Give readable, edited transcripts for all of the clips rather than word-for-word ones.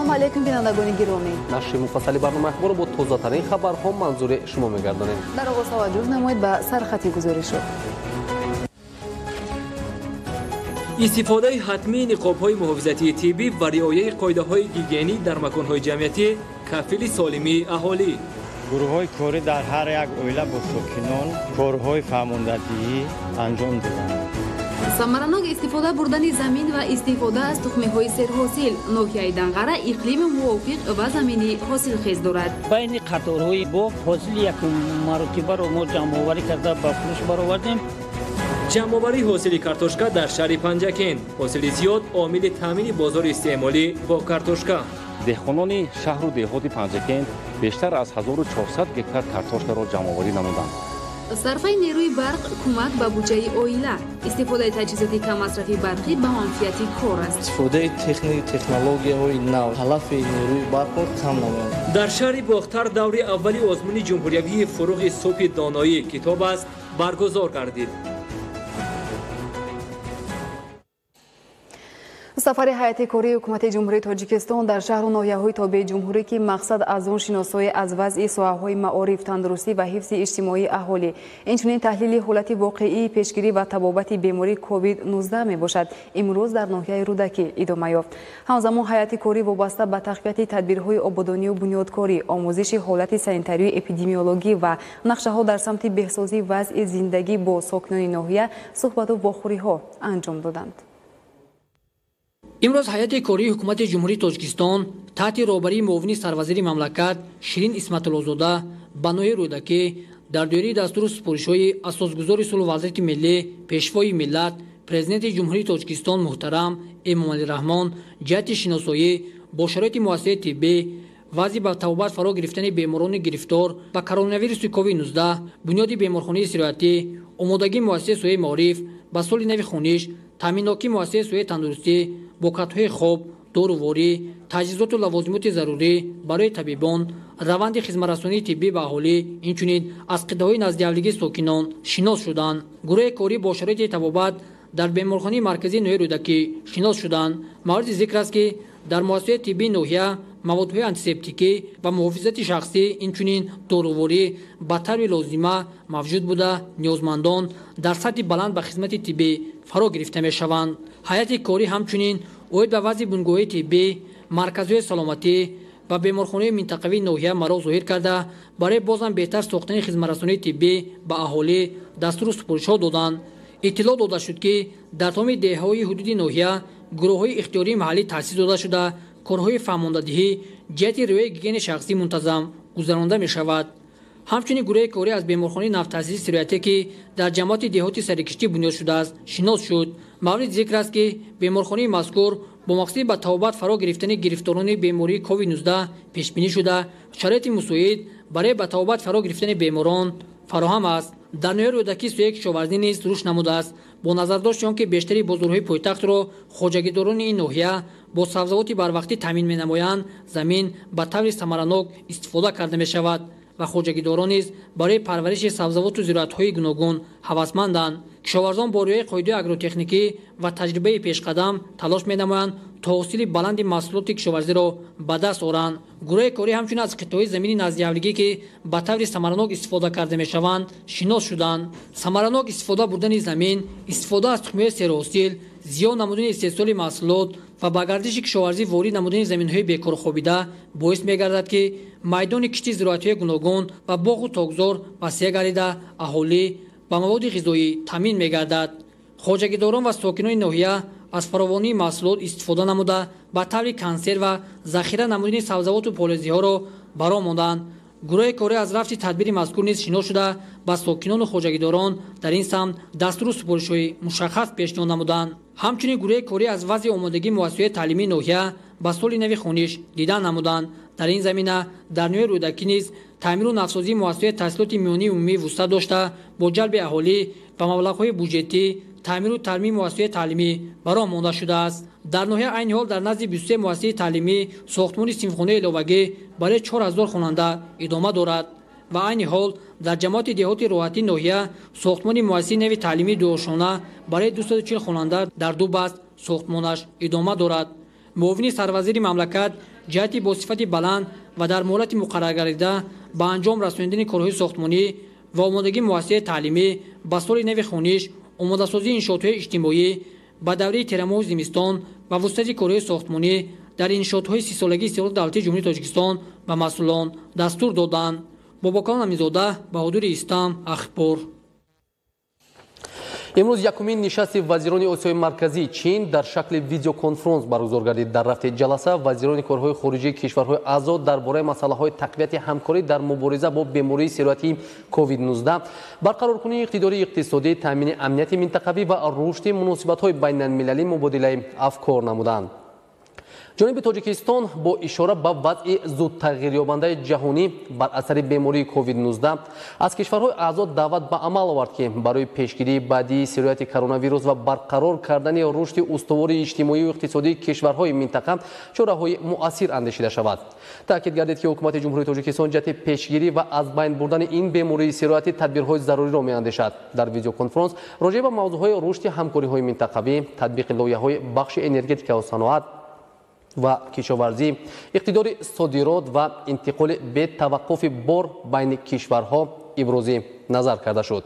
салом алейкум бинандагони гиромӣ. нашри муфассали барномаи ахбор бо тозатарин хабарҳо манзури шумо мегардонем. дар оғоз таваҷҷӯҳ намоед ба сархати гузоришҳо. истифодаи ҳатмии ниқобҳои муҳофизатии тиббӣ ва риояи қоидаҳои гигиенӣ дар маконҳои ҷамъиятӣ кафили солимии аҳолӣ. гурӯҳҳои корӣ дар ҳар як оила бо сокинон корҳои фаҳмондадиҳӣ анҷом доданд. самаранок истифода бурдани замин ва истифода аз тухмиҳои серҳосил. ноҳияи Данғара иқлими мувофиқ ва замини ҳосилхез дорад. байни қаторҳои боғ ҳосили якум маротибаро мо ҷамъоварӣ карда ба фурӯш баровардем. ҷамъоварии ҳосили картошка дар шаҳри Панҷакент. ҳосили зиёд омили таъмини бозори истеъмолӣ бо картошка. деҳқонони шаҳру деҳоти Панҷакент бештар аз 1400 гектар картошкаро ҷамъоварӣ намуданд. сарфаи нерӯи барқ кӯмак ба буҷаи оила. истифодаи таҷҳизоти каммасрафи барқӣ ба манфиати кор аст. истифодаи технологияҳои нав талафи нерӯи барқро кам намояд. дар шаҳри бохтар даври аввали озмуни ҷумҳуриявии фуруғи субҳи доноӣ китоб аст баргузор гардид. сафари ҳайати кории ҳукумати ҷумҳурии тоҷикистон дар шаҳру ноҳияҳои тобеи ҷумҳурӣ ки мақсад аз он шиносоӣ аз вазъи соҳаҳои маориф, тандурустӣ ва ҳифзи иҷтимоии аҳолӣ, инчунин таҳлили ҳолати воқеии пешгирӣ ва табобати бемории COVID-19 мебошад, имрӯз дар ноҳияи Рӯдакӣ идома ёфт. ҳамзамон ҳайати корӣ вобаста ба тақвияти тадбирҳои ободонию бунёдкорӣ, омӯзиши ҳолати санитарию, эпидемиологӣ ва нақшаҳо дар самти беҳсозии вазъи зиндагӣ бо сокинони ноҳия суҳбату вохӯриҳо анҷом доданд. имрӯз ҳайати кории ҳукумати ҷумҳурии Тоҷикистон таҳти роҳбарии муовини сарвазири мамлакат Ширин Исматуллозода ба ноҳияи Рӯдакӣ дар доираи дастуру супоришҳои асосгузори сулҳу вазирати миллӣ, пешвои миллат, президенти ҷумҳурии Тоҷикистон муҳтарам Эмомалӣ Раҳмон ҷиҳати шиносоӣ бо шароити муассисаи тиббӣ, вазъи ба табобат фаро гирифтани беморони гирифтор ба коронавируси COVID-19, бунёди беморхонаи сироятӣ, омодагии муассисаи соҳаи маориф ба соли нави хониш, таъминнокии муассисаи соҳаи тандурустӣ, бокатҳои хоб, доруворӣ, таҷҳизоту лавозимоти зарурӣ барои табибон, раванди хизматрасонии тиббӣ ба аҳолӣ, инчунин аз қитъаҳои наздиавлигии сокинон шинос шуданд. гурӯҳи корӣ бо шароити табобат дар беморхонаи марказии ноҳияи Рӯдакӣ шинос шуданд. мавриди зикр аст ки дар муассисаи тиббии ноҳия маводҳои антисептикӣ ва муҳофизати шахсӣ, инчунин доруворӣ ба тарви лозима мавҷуд буда, ниёзмандон дар сатҳи баланд ба хизмати тиббӣ фаро гирифта мешаванд. ҳайати корӣ ҳамчунин оид ба вазъи бунгоҳии тиббӣ, марказҳои саломатӣ ва беморхонаи минтақавии ноҳия мароғ зоҳир карда, барои бозам беҳтар сохтани хизматрасонии тиббӣ ба аҳолӣ дастуру супоришҳо доданд. иттилоъ дода шуд ки дар тамоми деҳаҳои ҳудуди ноҳия гурӯҳҳои ихтиёрии маҳаллӣ таъсис дода шуда, корҳои фаҳмондадиҳӣ ҷиҳати риояи гигиенаи шахсӣ мунтазам гузаронида мешавад. ҳамчунин гурӯҳи корӣ аз беморхонаи навтаъсиси сироятӣ ки дар ҷамъияти деҳоти сарикиштӣ бунёд шудааст шинос шуд. мавриди зикр аст ки беморхонаи мазкур бо мақсади ба табобат фаро гирифтани гирифторони бемории COVID-19 пешбинӣ шуда, шароити мусоид барои ба табобат фаро гирифтани беморон фароҳам аст. дар ноҳияи Рӯдакӣ соҳаи кишоварзӣ низ рушд намудааст. бо назардошти он ки бештари бозорҳои пойтахтро хоҷагидорони ин ноҳия бо сабзавоти барвақтӣ таъмин менамоянд, замин ба таври самаранок истифода карда мешавад ва хоҷагидорон низ барои парвариши сабзавоту зироатҳои гуногун ҳавасманданд. кишоварзон бо риояи қоидаҳои агротехникӣ ва таҷрибаи пешқадам талош менамоянд то ҳосили баланди маҳсулоти кишоварзиро ба даст оранд. гурӯҳи корӣ ҳамчунин аз қитъаҳои замини наздиавлигӣ ки ба таври самаранок истифода карда мешаванд шинос шуданд. самаранок истифода бурдани замин, истифода аз тухмиҳои серҳосил, зиён намудани истеҳсоли маҳсулот ва ба гардиши кишоварзӣ ворид намудани заминҳои бекорхобида боис мегардад ки майдони кишти зироатҳои гуногун ва боғу тогзор васеъ гардида аҳолӣ ба маводи ғизоӣ таъмин мегардад. хоҷагидорон ва сокинони ноҳия аз фаровонии маҳсулот истифода намуда ба таври консерва захира намудани сабзавоту полезиҳоро баромонданд. гурӯҳи корӣ аз рафти тадбири мазкур низ шинос шуда ба сокинону хоҷагидорон дар ин самт дастуру супоришҳои мушаххас пешниҳод намуданд. ҳамчунин гурӯҳи корӣ аз вазъи омодагии муассисаҳои таълимии ноҳия ба соли нави хониш дидан намуданд. дар ин замина дар ноҳияи Рӯдакӣ низ таъмиру навсозии муассисаҳои таҳсилоти миёнии умумӣ вусъат дошта бо ҷалби аҳолӣ ба маблағҳои буҷетӣ таъмиру тармими муассисаҳои таълимӣ бароҳ монда шудааст. дар ноҳия айни ҳол дар назди 23 муассисаи таълимӣ сохтмони синфхонаи иловагӣ барои 4000 хонанда идома дорад ва айни ҳол дар ҷамоати деҳоти роҳатии ноҳия сохтмони муассисаи нави таълимии дуошона барои 240 хонанда дар ду баст сохтмонаш идома дорад. муовини сарвазири мамлакат ҷиҳати бо сифати баланд ва дар муҳлати муқаррар гардида ба анҷом расониндани корҳои сохтмонӣ ва омодагии муассисаи таълимӣ ба соли нави хониш, омодасозии иншоотҳои иҷтимоӣ ба давраи терамоҳи зимистон ва вусъати корҳои сохтмонӣ дар иншоотҳои 30-солагии истиқлоли давлатии ҷумҳурии Тоҷикистон ба масъулон дастур доданд. Бобокалон Аминзода, Баҳодури Истам, Ахбор. امروز یکمین نشست وزیران آسیای مرکزی چین در شکل ویدیوکنفرانس برگزار گردید. در رفت جلسه وزیران کارهای خارجی کشورهای اعضا درباره مسائل تقویت همکاری در مبارزه با بیماری سیروتی کووید 19، برقرار کنی اقتدار اقتصادی، تامین امنیت منطقوی و رشد مناسبت‌های بین المللی مبادله افکار نمودند. جانب تاجیکستان با اشاره به وضع زود تغییر یابنده جهانی بر اثر بیماری کووید 19 از کشورهای اعضا دعوت به عمل آورد که برای پیشگیری بعدی سیروت کرونا ویروس و برقرار کردن رشد استوار اجتماعی و اقتصادی کشورهای منطقه چاره‌های مؤثر اندیشیده شود. تاکید گردید که حکومت جمهوری تاجیکستان جهت پیشگیری و از بین بردن این بیماری سیروتی تدبیرهای ضروری را می‌اندیشد. در ویدیو کنفرانس راجع به موضوعهای رشد همکاری‌های منطقوی، تطبیق لایحه‌های بخش انرژتیک و صنعت و کشاورزی، اقتدار صادرات و انتقال به توقف بار بین کشورها ابراز نظر کرده شد.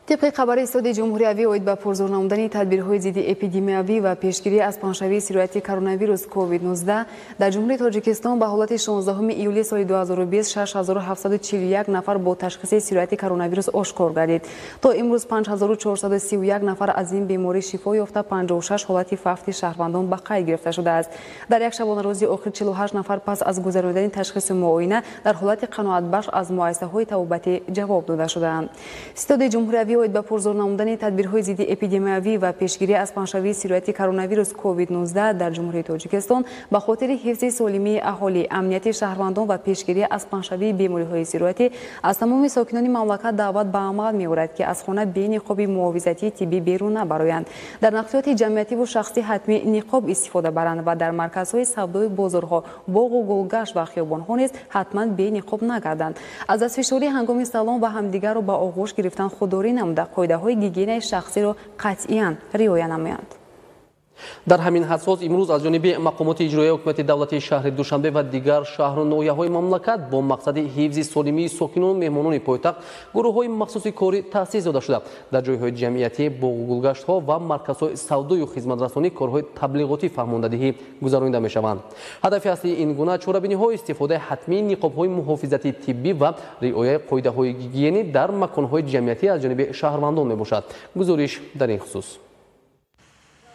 طبق خبر استاد جمهوری اوید به پرزور نمودن تدبیرهای ضد اپیدمیایی و پیشگیری از پنهشوی سیروتی کرونا ویروس کووید 19 در جمهوری تاجیکستان به حالت 16 ایولی سال 2020 6741 نفر با تشخیص سیروتی کرونا ویروس آشکار گردید. تا امروز 5431 نفر از این بیماری شفا یافته، 56 حالت وفات شهروندان به قید گرفته شده است. در یک شبانه روزی آخر 48 نفر پس از گذراندن تشخیص معاینه در حالت قناعت بخش از مؤسسه‌های طبابتی جواب داده شدند. استاد جمهوری به پرزور نمودن تدبیرهای ضد اپیدمیایی و پیشگیری از پنهشوی سیروتی کرونا ویروس کووید 19 در جمهوری تاجیکستان به خاطر حفظ سالمی اهالی، امنیت شهروندان و پیشگیری از پنهشوی بیماری‌های سیروتی از تمام ساکنان مملکت دعوت به عمل می‌آورد که از خانه بی نقاب محافظتی طبی بیرون نبرایند. در نقلیات جمعیتی و شخصی حتمی نقاب استفاده برند و در مرکزهای سودای بازارها، باغ و گلگشت و خیابان‌ها نیز حتما بی نقاب نگردند. از دستفشاری هنگام سلام و همدیگر را به آغوش گرفتن خودداری نموده قاعده‌های گیگین شخصی را قطعاً رعایت نمایند. در همین اساس امروز از جانب مقامات اجرایی حکومت دولتی شهر دوشنبه و دیگر شهر و ناحیه‌های مملکت با مقصد حفظ سالمی ساکنان و مهمانان پایتخت گروه‌های مخصوص کاری تأسیس داده شده. در جای‌های جمعیتی، باغ و گلگشت‌ها و مرکزهای سودای و خدمت‌رسانی کارهای تبلیغاتی فهماندهی گذرانیده می‌شوند. هدف اصلی این گونه چاره‌بینی‌های استفاده حتمی نقاب‌های محافظتی طبی و رعایت قاعده‌های گیگینی در مکان‌های جمعیتی از جانب شهروندان میباشد. گزارش در این خصوص.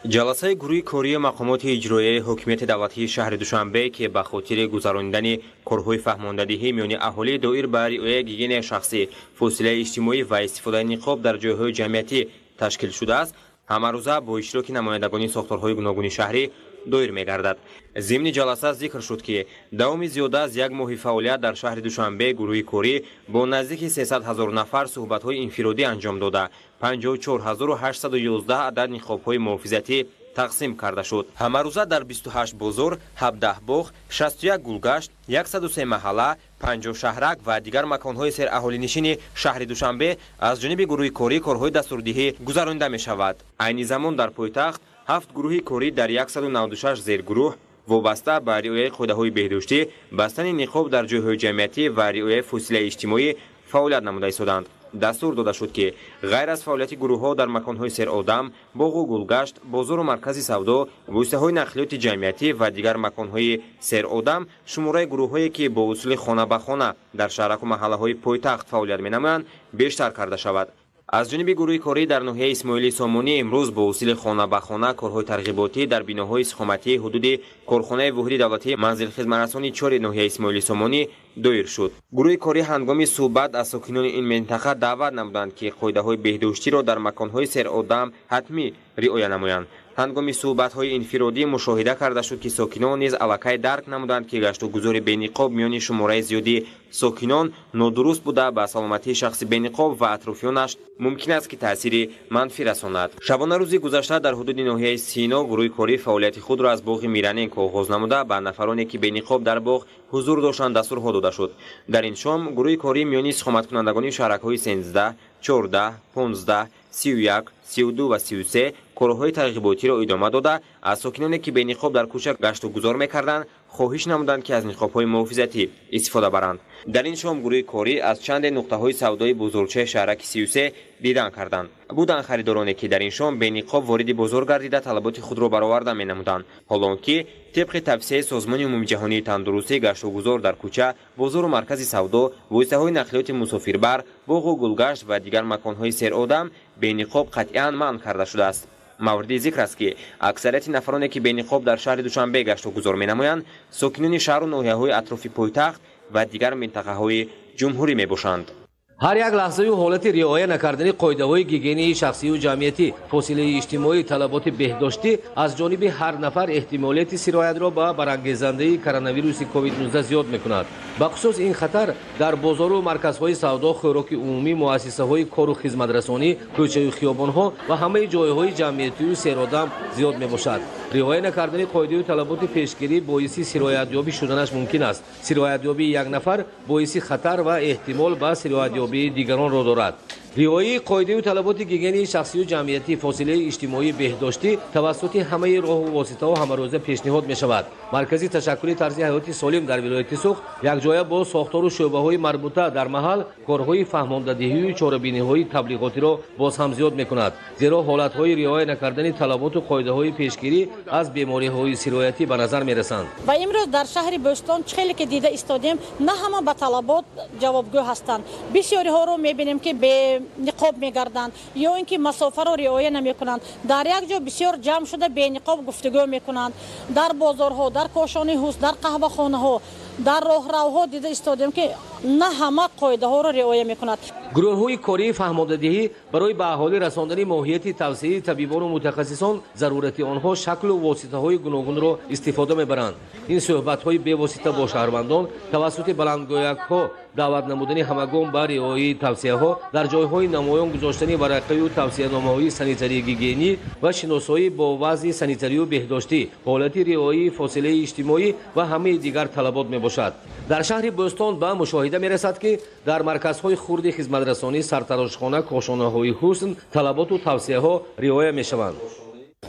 جلسه گروه کاری مقامات اجرایی حکومت دولتی شهر دوشنبه که به خاطر گذراندن کارهای فهماندهی میان اهالی دایر بر رعایت گیگین شخصی، فاصله اجتماعی و استفاده نقاب در جایهای جمعیتی تشکیل شده است، همه روزه با اشتراک نمایندگان ساختارهای گوناگون شهری دایر می‌گردد. ضمن جلسه ذکر شد که دوام زیاده از یک ماه فعالیت در شهر دوشنبه گروه کاری با نزدیک 300,000 نفر صحبت‌های انفرادی انجام داده، 54,811 عدد نقاب‌های محافظتی تقسیم کرده شد. همه روزه در 28 بازار، 17 باغ، 61 گلگشت، 103 محله، 50 شهرک و دیگر مکان‌های سر اهالی نشین شهر دوشنبه از جانب گروه کاری کارهای دستوردهی گذرانده می‌شود. عین زمان در پایتخت 7 گروه کاری در 196 زیرگروه وابسته به رعایت قاعده‌های بهداشتی، بستن نقاب در جای‌های جمعیتی و رعایت فاصله اجتماعی فعالیت نموده ایستادند. دستور داده شد که غیر از فعالیت گروه‌ها در مکان‌های سر آدم، باغ و گلگشت، بازار و مرکز سودا، بوسته‌های نقلیات جمعیتی و دیگر مکان‌های سر آدم، شماره گروه‌هایی که با اصول خانه به خانه در شهرک و محله‌های پایتخت فعالیت می‌نمایند بیشتر کرده شود. از جانب گروه کاری در ناحیه اسماعیلی سامانی امروز با اصول خانه به خانه کارهای ترغیباتی در بناهای استقامتی حدود کارخانه واحد دولتی منزل خدمترسانی 4 ناحیه اسماعیلی سامانی دایر شد. گروه کاری هنگام صحبت از ساکنان این منطقه دعوت نمودند که قاعده‌های بهداشتی را در مکان‌های سر آدم حتمی رعایت نمایند. هنگام صحبت‌های انفرادی مشاهده کرده شد که ساکنان نیز الکی درک نمودند که گشت و گذار بی‌نقاب میان شماره زیادی ساکنان نادرست بوده به سلامتی شخص بی‌نقاب و اطرافیانش ممکن است که تأثیر منفی رساند. شبانه روزی گذشته در حدود ناحیه سینا گروه کاری فعالیت خود را از باغ میرنینگ آغاز نموده به نفرانی که بی‌نقاب در باغ حضور داشتند دستورها داده شد. در این شام گروه کاری میان استقامت کنندگان شهرک‌های 13، 14، 15، 31، 32 و 33 کارهای ترغیباتی را ادامه داده از ساکنانی که به نقاب در کوچه گشت و گذار می‌کردند خواهش نمودند که از نقاب‌های محافظتی استفاده برند. در این شام گروه کاری از چند نقطه‌های سودای بزرگچه شهرک 33 دیدن کردند. بودند خریدارانی که در این شام به نقاب وارد بازار گردیده طلبات خود را برآورده می‌نمودند. حالانکه طبق توصیه سازمان عمومی جهانی تندرستی گشت و گذار در کوچه، بازار و مرکز سودا، واسطه‌های نقلیات مسافربر، باغ و گلگشت و دیگر مکان‌های سیر آدم به نقاب قطعاً منع کرده شده است. موردی ذکر است که اکثریت نفرانی که به نقاب در شهر دوشنبه گشت و گذار می‌نمایند ساکنان شهر و ناحیه‌های اطراف پایتخت و دیگر منطقه‌های جمهوری میباشند. هر یک لحظه و حالت رعایت نکردن قاعده‌های گیگینی شخصی و جمعیتی، فاصله اجتماعی، طلبات بهداشتی از جانب هر نفر احتمالیت سرایت را به برانگیزنده کرونا ویروس کووید 19 زیاد می‌کند. بخصوص این خطر در بازار و مرکزهای سودا، خوراک عمومی، مؤسسه‌های کار و خدمت‌رسانی، کوچه و خیابان‌ها و همه جای‌های جمعیتی و سیرآدم زیاد میباشد. رعایت نکردن قاعده و طلبات پیشگیری باعث سرایت‌یابی شدنش ممکن است. سرایت‌یابی یک نفر باعث خطر و احتمال به سرایت‌یابی دیگران را دارد. رعایت قاعده و طلبات گیگینی شخصی و جمعیتی، فاصله اجتماعی، بهداشتی توسط همه راه و واسطه و همروزه پیشنهاد می شود. مرکزی تشکل طرز حیاتی سالم در ولایت سوخت یک جای با ساختار و شعبه‌های مربوطه در محل کارهای فهماندهی و چاره‌بینی‌های تبلیغاتی را باز هم زیاد می‌کند، زیرا حالت‌های رعایت نکردن طلبات و قاعده‌های پیشگیری از بیماری‌های سرایتی به نظر می‌رسند. و امروز در شهر بوستان خیلی که دیده استادیم نه همه به طلبات جوابگو هستند. بسیاری ها رو می‌بینیم که به نقاب می‌گردند یا اینکه مسافر رو رعایت نمی‌کنند. در یک جا بسیار جمع شده به نقاب گفتگو می‌کنند. در بازارها، در کاشانه هوس، در قهوه‌خانه‌ها، در راهروها دیده استادیم که نه همه قاعده ها را رعایت می‌کند. گروه‌های کاری فهماندهی برای به اهالی رساندن ماهیت توصیه طبیبان و متخصصان ضرورت آنها شکل و واسطه‌های گوناگون را استفاده می‌برند. این صحبت‌های بی واسطه با شهروندان توسط بلندگویک‌ها دعوت نمودن همگان بر رعایت توصیه‌ها در جای‌های نمایان گذاشتن ورقه و توصیه‌نامه‌های سانیتری گیگینی و شناسایی با وضع سانیتری و بهداشتی، حالت رعایت فاصله اجتماعی و همه دیگر طلبات میباشد. در شهر بوستان به مشاهده میرسد که در مرکزهای خرد خدمترسانی، سرتراشخانه، کاشانه‌های حسن طلبات و توصیه‌ها رعایت میشوند.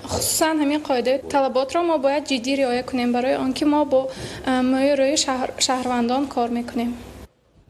خصوصا همین قاعده طلبات را ما باید جدی رعایت کنیم برای آنکه ما با معیارهای شهروندان کار میکنیم.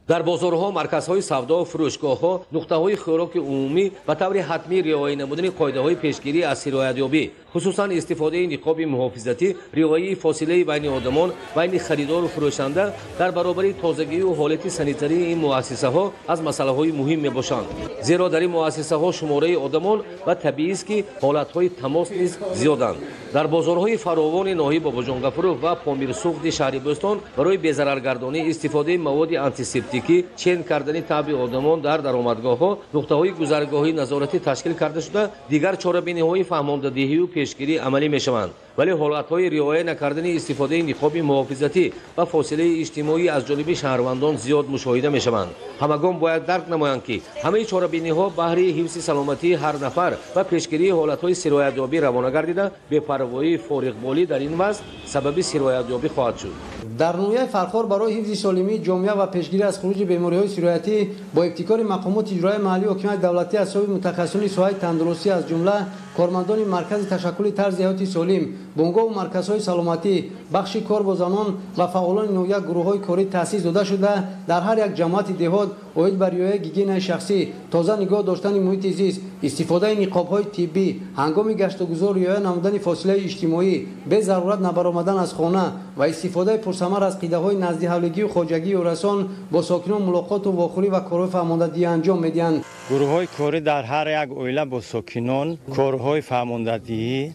در بازارها، مرکزهای سودا و فروشگاه‌ها، نقطه‌های خوراک عمومی به طور حتمی رعایت نمودن قاعده‌های پیشگیری از سرایت‌یابی، خصوصا استفاده نقاب محافظتی، رعایت فاصله بین آدمان، بین خریدار و فروشنده در برابر تازگی و حالت سانیتری این مؤسسه‌ها از مسائل مهم می‌باشند. زیرا در این مؤسسه‌ها شماره آدمان و طبیعی است که حالت‌های تماس نیز زیادند. در بازارهای فراوان ناحیه باباجان‌غفور و پامیرسوخت شهر بوستان برای بی‌ضررگردانی استفاده مواد آنتیسپتیکی، چین کردن طبع آدمان در درآمدگاه‌ها، نقطه‌های گذرگاهی نظارتی تشکیل کرده شده، دیگر چاره‌بینی‌های فهماندهی و پیشگیری عملی می‌شوند. ولی حالت‌های رعایت نکردن استفاده نقاب محافظتی و فاصله اجتماعی از جانب شهروندان زیاد مشاهده می‌شوند. همگان باید درک نمایند که همه چاره‌بینی‌ها بهره حفظ سلامتی هر نفر و پیشگیری حالت‌های سرایت‌یابی روانه گردیده، بی‌پروایی فارغ‌بالی در این وضع سبب سرایت‌یابی خواهد شد. در نویای فرخار برای حفظ سالمی جامعه و پیشگیری از خروج بیماری‌های سرایتی با ابتکار مقامات اجرایی محلی و حکومت دولتی از سوی متخصصین ساحه تندرستی از جمله کارمندان مرکز تشکل طرز حیاتی سالم، بنگاه و مرکزهای سلامتی، بخش کار با زنان و فعالان نوعیت گروه‌های کاری تأسیس داده شده در هر یک جماعت دهات اوید بر رعایت گیگین شخصی، تازه نگاه داشتن محیط زیست، استفاده نقاب‌های طبی، هنگام گشت و گذار رعایت نمودن فاصله اجتماعی، به ضرورت نبرآمدن از خانه و استفاده پرثمر از قیده‌های نزدی حولگی و خواجگی و رسان با ساکنان ملاقات و واخوری و کارهای فهماندهی انجام می‌دهند. گروه‌های کاری در هر یک اویله با ساکنان کارهای فهماندهی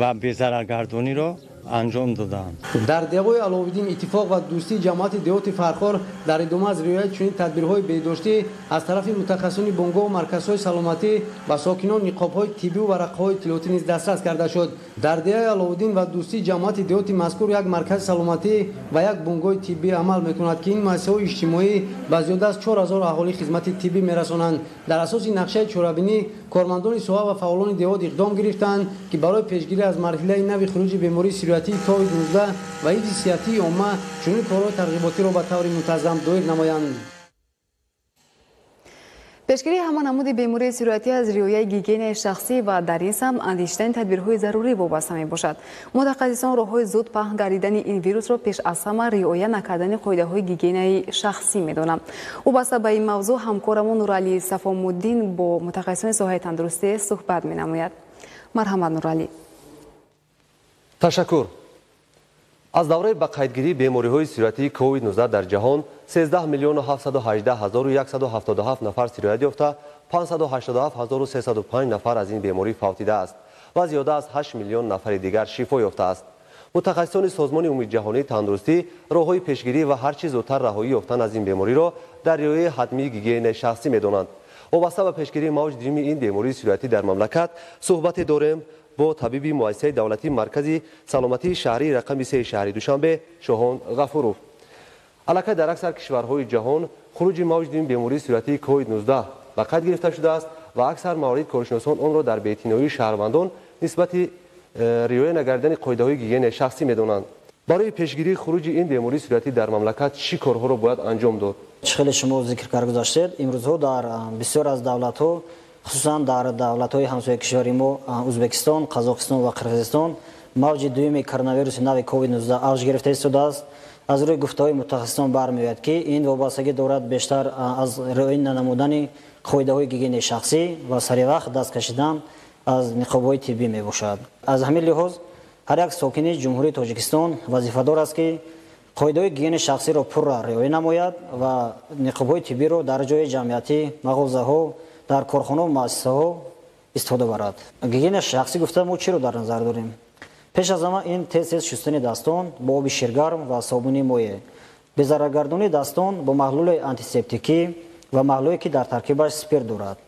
و بی‌ضررگردانی را انجام دادند. در دیوای علاءالدین اتفاق و دوستی جماعت دهات فرخار در ادامه از رعایت چنین تدبیرهای بهداشتی از طرف متخصصین بنگاه و مرکزهای سلامتی و ساکنان نقاب‌های طبی و ورقه‌های اطلاعاتی نیز دسترس کرده شد. در دیوای علاءالدین و دوستی جماعت دهات مذکور یک مرکز سلامتی و یک بنگاه طبی عمل می‌کند که این مؤسسه‌های اجتماعی با زیاده از 4000 اهالی خدمت طبی می‌رسانند. در اساس نقشه چاره‌بینی کارمندان ساحه و فعالان دهات اقدام گرفتند که برای پیشگیری از مرحله نوی خروج بیماری کووید 19 و حفظ صحتی عامه چنین کارهای ترغیباتی را به طور منتظم دایر نمایند. пешгирии ҳаманамуди бемории сироятӣ аз риояи гигиенаи шахсӣ ва дар ин самт андешидани тадбирҳои зарурӣ вобаста мебошад. мутахассисон роҳҳои зуд паҳн гардидани ин вирусро пеш аз ҳама риоя накардани қоидаҳои гигиенаи шахсӣ медонам. вобаста ба ин мавзӯъ ҳамкорамон Нуралӣ Сафомуддин бо мутахассисони соҳаи тандурустӣ суҳбат менамояд. марҳамат Нуралӣ. ташаккур. аз давраи ба қайдгирии бемориҳои сироятии COVID-19 дар ҷаҳон 13 миллион 718 ҳазору 177 нафар сироят ёфта, 587 ҳазору 305 нафар аз ин беморӣ фавтидааст ва зиёда аз 8 миллион нафари дигар шифо ёфтааст. мутахассисони созмони умумиҷаҳонии тандурустӣ роҳҳои пешгирӣ ва ҳар чӣ зудтар раҳоӣ ёфтан аз ин бемориро дар риояи ҳатмии гигиенаи шахсӣ медонанд. вобаста ба пешгирии мавҷ дими ин бемории сироятӣ дар мамлакат суҳбате дорем бо табиби муассисаи давлатии маркази саломатии шаҳрии рақами 3 шаҳри Душанбе Шоҳон Ғафуров. аллакай дар аксар кишварҳои ҷаҳон хуруҷи мавҷ дими бемории сироятии COVID-19 ба қайд гирифта шудааст ва аксар маварид коршиносон онро дар беэътиноии шаҳрвандон нисбати риоя накардани қоидаҳои гигиенаи шахсӣ медонанд. барои пешгирии хуруҷи ин бемории сироятӣ дар мамлакат чӣ корҳоро бояд анҷом дод? хеле шумо зикр карда гузаштед, имрӯзҳо дар бисёр аз давлатҳо, хусусан дар давлатҳои ҳамсояи кишвари мо Ӯзбекистон, Қазоқистон ва Қирғизистон мавҷи дуюми коронавируси нави COVID-19 авҷ гирифта истодааст. аз рӯи гуфтаҳои мутахассисон бармеояд ки ин вобастагӣ дорад бештар аз риоя нанамудани қоидаҳои гигиенаи шахсӣ ва саривақт даст кашидан аз ниқобҳои тиббӣ мебошад. аз ҳамин лиҳоз ҳар як сокини ҷумҳурии Тоҷикистон вазифадор аст ки қоидаҳои гигиенаи шахсиро пурра риоя намояд ва ниқобҳои тиббиро дар ҷои ҷамъиятӣ, мағозаҳо, дар корхонаҳо, муассисаҳо истифода барад. гигиенаи шахсӣ гуфта мо чиро дар назар дорем? пеш аз ҳама ин тез шустани дастон бо оби ширгарм ва собуни моеъ, безараргардонии дастон бо маҳлули антисептикӣ ва маҳлуле ки дар таркибаш спирт дорад,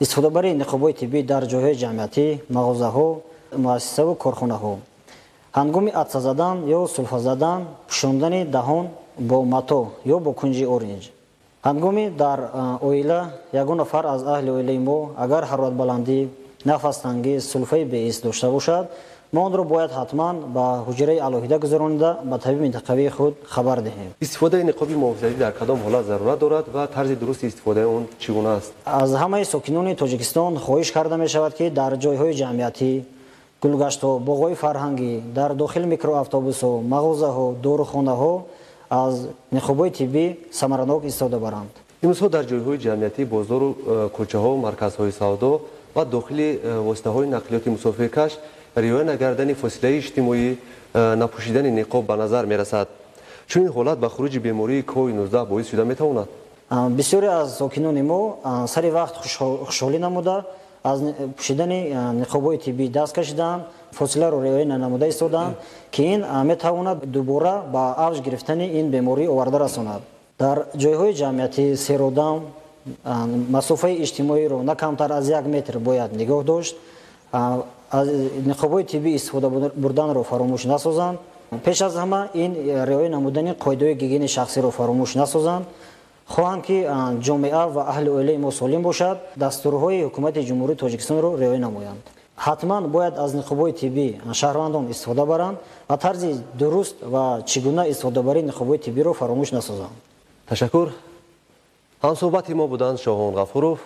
истифодабари ниқобҳои тиббӣ дар ҷойҳои ҷамъиятӣ, мағозаҳо, муассисаву корхонаҳо, ҳангоми атса задан ё сулфа задан пӯшондани даҳон бо мато ё бо кунҷи оринҷ. ҳангоми дар оила ягон нафар аз аҳли оилаи мо агар ҳароратбаландӣ, нафастангӣ, сулфаи беҳис дошта бошад, мо онро бояд ҳатман ба ҳуҷраи алоҳида гузаронида ба табиби минтақавии худ хабар диҳем. истифодаи ниқоби муҳофизатӣ дар кадом ҳолат зарурат дорад ва тарзи дурусти истифодаи он чӣ гуна аст? аз ҳамаи сокинони Тоҷикистон хоҳиш карда мешавад ки дар ҷойҳои ҷамъиятӣ, гулгаштҳо, боғҳои фарҳангӣ, дар дохили микроавтобусҳо, мағозаҳо, дорухонаҳо аз ниқобҳои тиббӣ самаранок истифода баранд. имрӯзҳо дар ҷойҳои ҷамъиятӣ, бозору кӯчаҳо, марказҳои савдо ва дохили воситаҳои нақлиёти мусофиркаш риоя накардани фосилаи иҷтимоӣ, напӯшидани ниқоб ба назар мерасад. чунин ҳолат ба хуруҷи бемории COVID-19 боис шуда метавонад? бисёре аз сокинони мо сари вақт хушҳолӣ намуда аз пӯшидани ниқобҳои тиббӣ даст кашиданд, фосиларо риоя нанамуда истоданд ки ин метавонад дубора ба авҷ гирифтани ин беморӣ оварда расонад. дар ҷойҳои ҷамъиятӣ серодам масофаи иҷтимоиро на камтар аз 1 метр бояд нигоҳ дошт, аз ниқобҳои тиббӣ истифода бурданро фаромӯш насозанд, пеш аз ҳама ин риоя намудани қоидаҳои гигиенаи шахсиро фаромӯш насозанд. хоҳанд ки ҷомеа ва аҳли оилаи мо солим бошад, дастурҳои ҳукумати ҷумҳурии Тоҷикистонро риоя намоянд. ҳатман бояд аз ниқобҳои тиббӣ шаҳрвандон истифода баранд ва тарзи дуруст ва чӣ гуна истифодабарии ниқобҳои тиббиро фаромӯш насозанд. ташаккур. ҳамсӯҳбати мо буданд Шоҳон Ғафуров,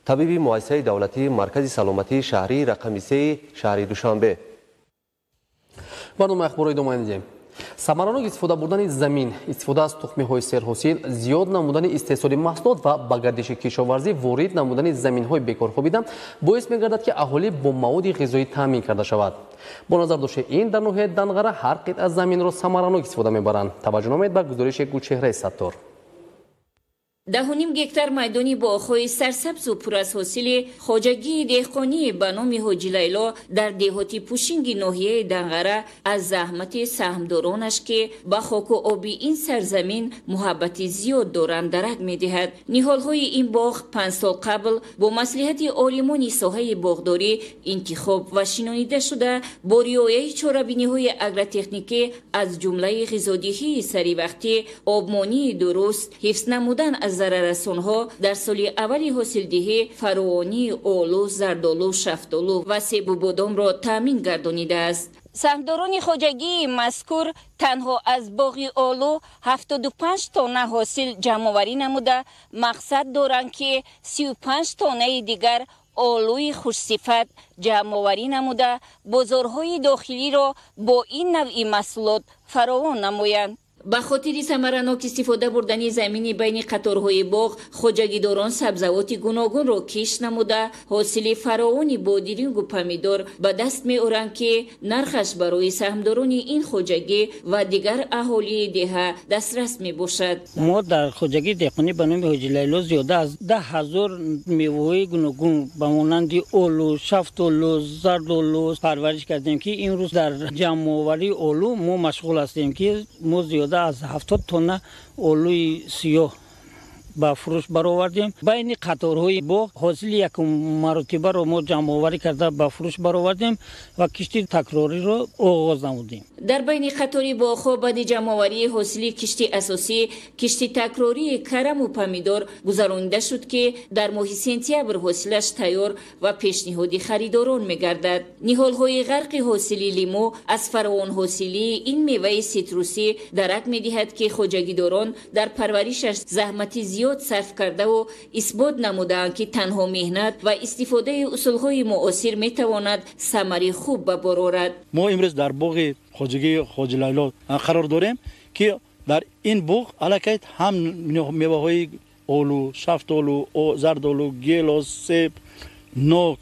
табиби муассисаи давлатии маркази саломатии шаҳрии рақами 3 шаҳри Душанбе. барномаи ахборро идома медиҳем. самаранок истифода бурдани замин, истифода аз тухмиҳои серҳосил, зиёд намудани истеҳсоли маҳсулот ва ба гардиши кишоварзӣ ворид намудани заминҳои бекорхобида боис мегардад ки аҳолӣ бо маводи ғизоӣ таъмин карда шавад. бо назардошти ин дар ноҳияи Данғара ҳар қитъа заминро самаранок истифода мебаранд. таваҷҷӯҳ намоед ба гузориши Гулчеҳраи Саттор. 10.5 гектар майдони боғҳои сарсабзу пур аз ҳосили хоҷагии деҳқонии ба номи Ҳоҷи Лайло дар деҳоти Пушинги ноҳияи Данғара аз заҳмати саҳмдоронаш ки ба хоку оби ин сарзамин муҳаббати зиёд доранд дарак медиҳад. ниҳолҳои ин боғ 5 сол қабл бо маслиҳати олимони соҳаи боғдорӣ интихоб ва шинонида шуда бо риояи чорабиниҳои агротехникӣ аз ҷумлаи ғизодиҳии саривақтӣ, обмонии дуруст, ҳифз намудан аз зараррасонҳо дар соли аввали ҳосилдиҳӣ фаровонии олу, зардолу, шафтолу ва себу бодомро таъмин гардонидааст. سهمداران خوجگی مذکور تنها از باغ آلو 75 تانه حاصل جمع‌آوری نموده مقصد دارند که 35 تانه دیگر آلوی خوشصفت جمع‌آوری نموده بازارهای داخلی را با این نوع محصولات فراوان نمایند. به خاطر ثمرناک استفاده بردن زمین بین قطارهای باغ خوجگیداران سبزوات گوناگون را کشت نموده حاصل فراوانی بادرنگ و پمیدار به دست می آورند که نرخش برای سهمداران این خوجگی و دیگر اهالی دهه دسترس می باشد. ما در خوجگی دهقانی به نام حاجی لیلا زیاده از 10,000 میوه گوناگون به مانند آلو، شفتالو، زردآلو پرورش کردیم که امروز در جمع‌آوری آلو ما مشغول هستیم که ما زیاده از 70 تن آلوی سیاه با فروش برآوردیم. بین قطارهای باغ حاصل یک مرتبه را ما جمع آوری کرده با فروش برآوردیم و کشتی تکراری را آغاز نمودیم. در بین قطار باغ‌ها بعد جمع آوری حاصل کشتی اساسی کشتی تکراری کرم و پمیدار گذرانده شد که در ماه سپتامبر حاصلش تیار و پیشنهادی خریداران می‌گردد. نهال‌های غرق حاصل لیمو از فراوان حاصلی این میوه سیتروسی درک می‌دهد که خوجگیداران در پرورشش زحمت زیاد صرف کرده و اثبات نمودند که تنها مهنت و استفاده اصولهای معاصر میتواند ثمر خوب به بار آورد. ما امروز در باغ خوجگی حاجی لیلا قرار داریم که در این باغ الکیت هم میوه های آلو، شفتالو، زردآلو، گیلاس، سیب، ناک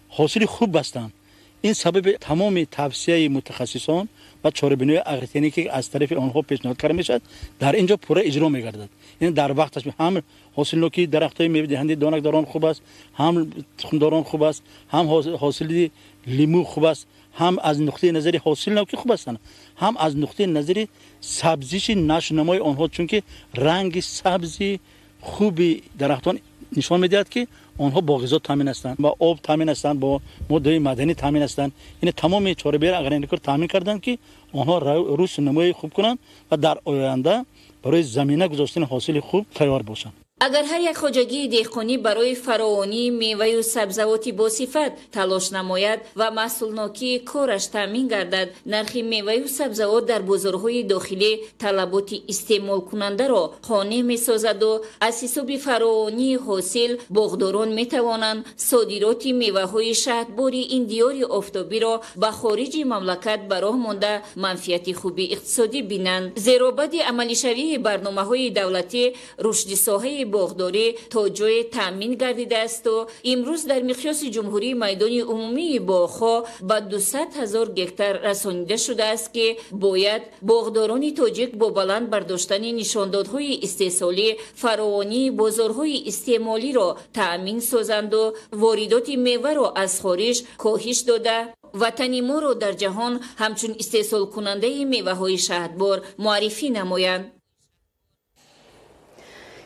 حاصل خوب هستند. این سبب تمام توصیه متخصصان و چاره‌بینی اغریتنی که از طرف آنها پیشنهاد کرده میشد در اینجا پوره اجرا میگردد. این در وقتش هم حاصل نوکی درختای میوه دهنده دانکداران خوب است، هم تخمداران خوب است، هم حاصل لیمو خوب است، هم از نقطه نظر حاصل نوکی خوب هستند، هم از نقطه نظر سبزیش نشونمای آنها چون که رنگ سبزی خوبی درختان نشان میدهد که آنها با غذا تامین هستند، با آب تامین هستند، با ماده معدنی تامین هستند. این تمام چاره‌بینی اغریتنی رو تامین کردند که آنها رشد نمایی خوب کنند و در آینده برای زمینه گذاشتن حاصل خوب تیار باشند. اگر هر یک خوجگی دهقانی برای فراوانی میوه و سبزوات با صفت تلاش نماید و محصولناکی کارش تامین گردد، نرخ میوه و سبزوات در بازارهای داخلی طلبات استعمال کننده را قانع می‌سازد و از حساب فراوانی حاصل باغداران می‌توانند صادرات میوه‌های شهدباری این دیار آفتابی را به خارج مملکت به راه مانده منفعت خوبی اقتصادی بینند. زیرا بعد عملی شوی برنامه‌های دولتی رشد ساحه باغداری تا جای تامین گردیده است و امروز در مقیاس جمهوری میدان عمومی باغ‌ها به 200,000 گکتار رسانیده شده است که باید باغداران تاجیک با بلند برداشتن نشاندادهای استحصالی فراوانی بازارهای استعمالی را تامین سازند و واردات میوه را از خارج کاهش داده وطن ما را در جهان همچون استحصال کننده میوه‌های شهدبار معرفی نمایند.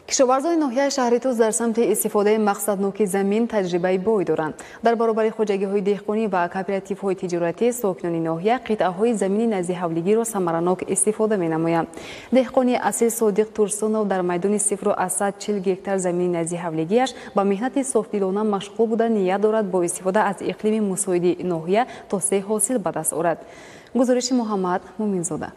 کشاورزان ناحیه شهری توس در سمت استفاده مقصدناک زمین تجربه بایی دارند. در برابر خوجگی‌های دهقانی و کوپراتیوهای تجارتی ساکنان ناحیه قطعه‌های زمین نزد حولگی را ثمرناک استفاده می‌نمایند. دهقانی اصیل صادق ترسونов در میدان 0.40 گکتار زمین نزد حولگیش با مهنت صافدلانه مشغول بوده نیت دارد با استفاده از اقلیم مساعد ناحیه توسعه حاصل به دست آورد. گزارش محمد مومنزاده.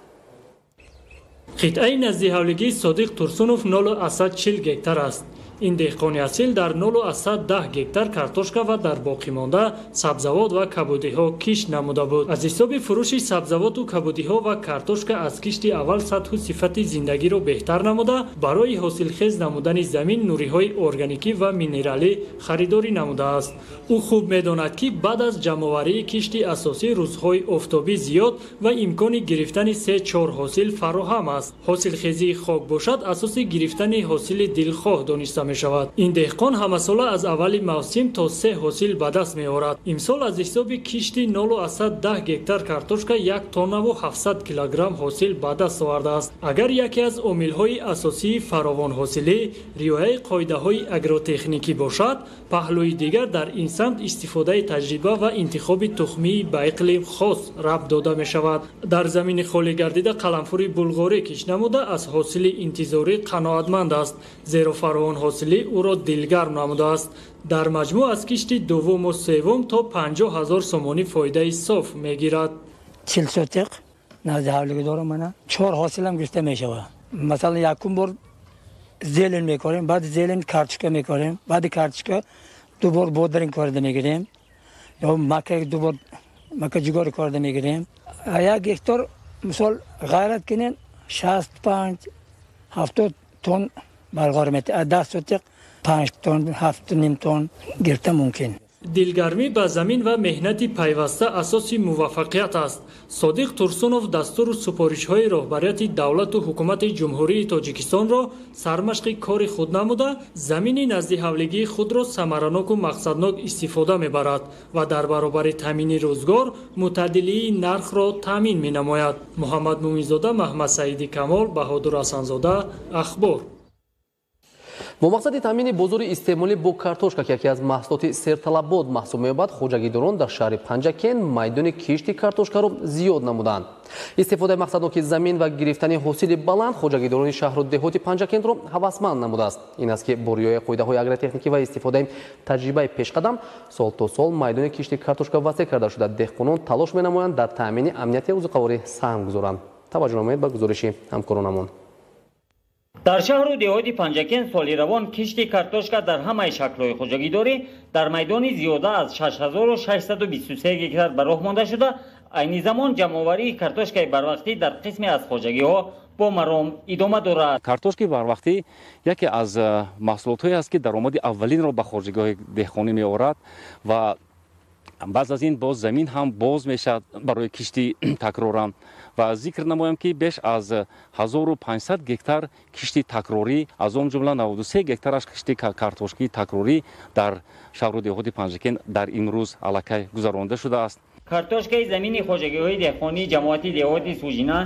قطعه نزد حولگی صادق ترسونов 0.40 گکتار است. این دهقان اصیل در 0.10 گکتار کارتوشکا و در باقی مانده سبزوات و کبودی‌ها کشت نموده بود. از حساب فروش سبزوات و کبودی‌ها و کارتوشکا از کشت اول سطح و صفت زندگی را بهتر نموده برای حاصلخیز نمودن زمین نوری‌های ارگانیکی و مینرالی خریداری نموده است. او خوب می‌داند که بعد از جمع‌آوری کشت اساسی روزهای آفتابی زیاد و امکان گرفتن 3-4 حاصل فراهم است. حاصلخیزی خوب باشد اساس گرفتن حاصل دلخواه دانسته می شود. این دهقان همساله از اول موسم تا 3 حاصل به دست می آورد. امسال از حساب کشت 0.10 گکتار کارتوشکا 1 تن و 700 کیلوگرم حاصل به دست آورده است. اگر یکی از عامل‌های اساسی فراوان حاصلی رعایت قاعده‌های اگروتکنیکی باشد، پهلوی دیگر در این سمت استفاده تجربه و انتخاب تخمی به اقلیم خاص ربط داده می شود. در زمین خالی گردیده قلمفوری بلغاری کش نموده از حاصل انتظاری قناعتمند است، زیرا فراوان حاصلی او را دلگرم نموده است. در مجموع از کشت دوم و سوم تا 50,000 سومانی فایده صاف میگیرد. 40 سوتق نزد حوله دارم من 4 حاصلم گرفته میشوه. مثلا یکم بار زیلن میکنیم، بعد زیلن کارچکا میکنیم، بعد کارچکا دوبار بودرین کرده میگیریم یا مکه دوبار مکه جگار کرده میگیریم. یک هکتار مثال غیرت کنین 65 70 تن بلغار میته. 10 سوتق 5 تن 7 نیم تن گرفته ممکن. дилгармӣ ба замин ва меҳнати пайваста асоси муваффақият аст. Содиқ Турсунов дастуру супоришҳои роҳбарияти давлату ҳукумати ҷумҳурии Тоҷикистонро сармашқи кори худ намуда, замини назди ҳавлигии худро самараноку мақсаднок истифода мебарад ва дар баробари таъмини рӯзгор мутаъддилии нархро таъмин менамояд. Муҳаммад Муъминзода, Маҳмад Саиди Камол, Баҳодур Асанзода, Ахбор. бо мақсади таъмини бозори истеъмолӣ бо картошка ки яке аз маҳсулоти серталабот маҳсуб меёбад, хоҷагидорон дар шаҳри Панҷакен майдони кишти картошкаро зиёд намуданд. истифодаи мақсадноки замин ва гирифтани ҳосили баланд хоҷагидорони шаҳру деҳоти Панҷакенро ҳавасманд намудааст. ин аст ки бо риояи қоидаҳои агротехникӣ ва истифодаи таҷрибаи пешқадам сол то сол майдони кишти картошка васеъ карда шуда деҳқонон талош менамоянд дар таъмини амнияти ӯзуқаворӣ саҳм гузоранд. таваҷҷӯҳ намоед ба гузориши ҳамкоронамон. дар шаҳру деҳоти Панҷакен соли равон кишти картошка дар ҳамаи шаклҳои хоҷагидорӣ дар майдони зиёда аз 6623 гектар ба роҳ монда шуда, айни замон ҷамъоварии картошкаи барвақтӣ дар қисме аз хоҷагиҳо бо маром идома дорад. картошки барвақтӣ яке аз маҳсулотҳое аст ки даромади аввалинро ба хоҷагиҳои деҳқонӣ меорад ва баъз аз ин боз замин ҳам боз мешавад барои кишти такрорам. ва зикр намоям ки беш аз 1500 гектар кишти такрорӣ, аз он ҷумла 93 гектараш кишти картошкии такрорӣ дар шаҳру деҳоти Панҷакен дар имрӯз аллакай гузаронда шудааст. картошкаи замини хоҷагиҳои деҳқонии ҷамоати деҳоти Сужина,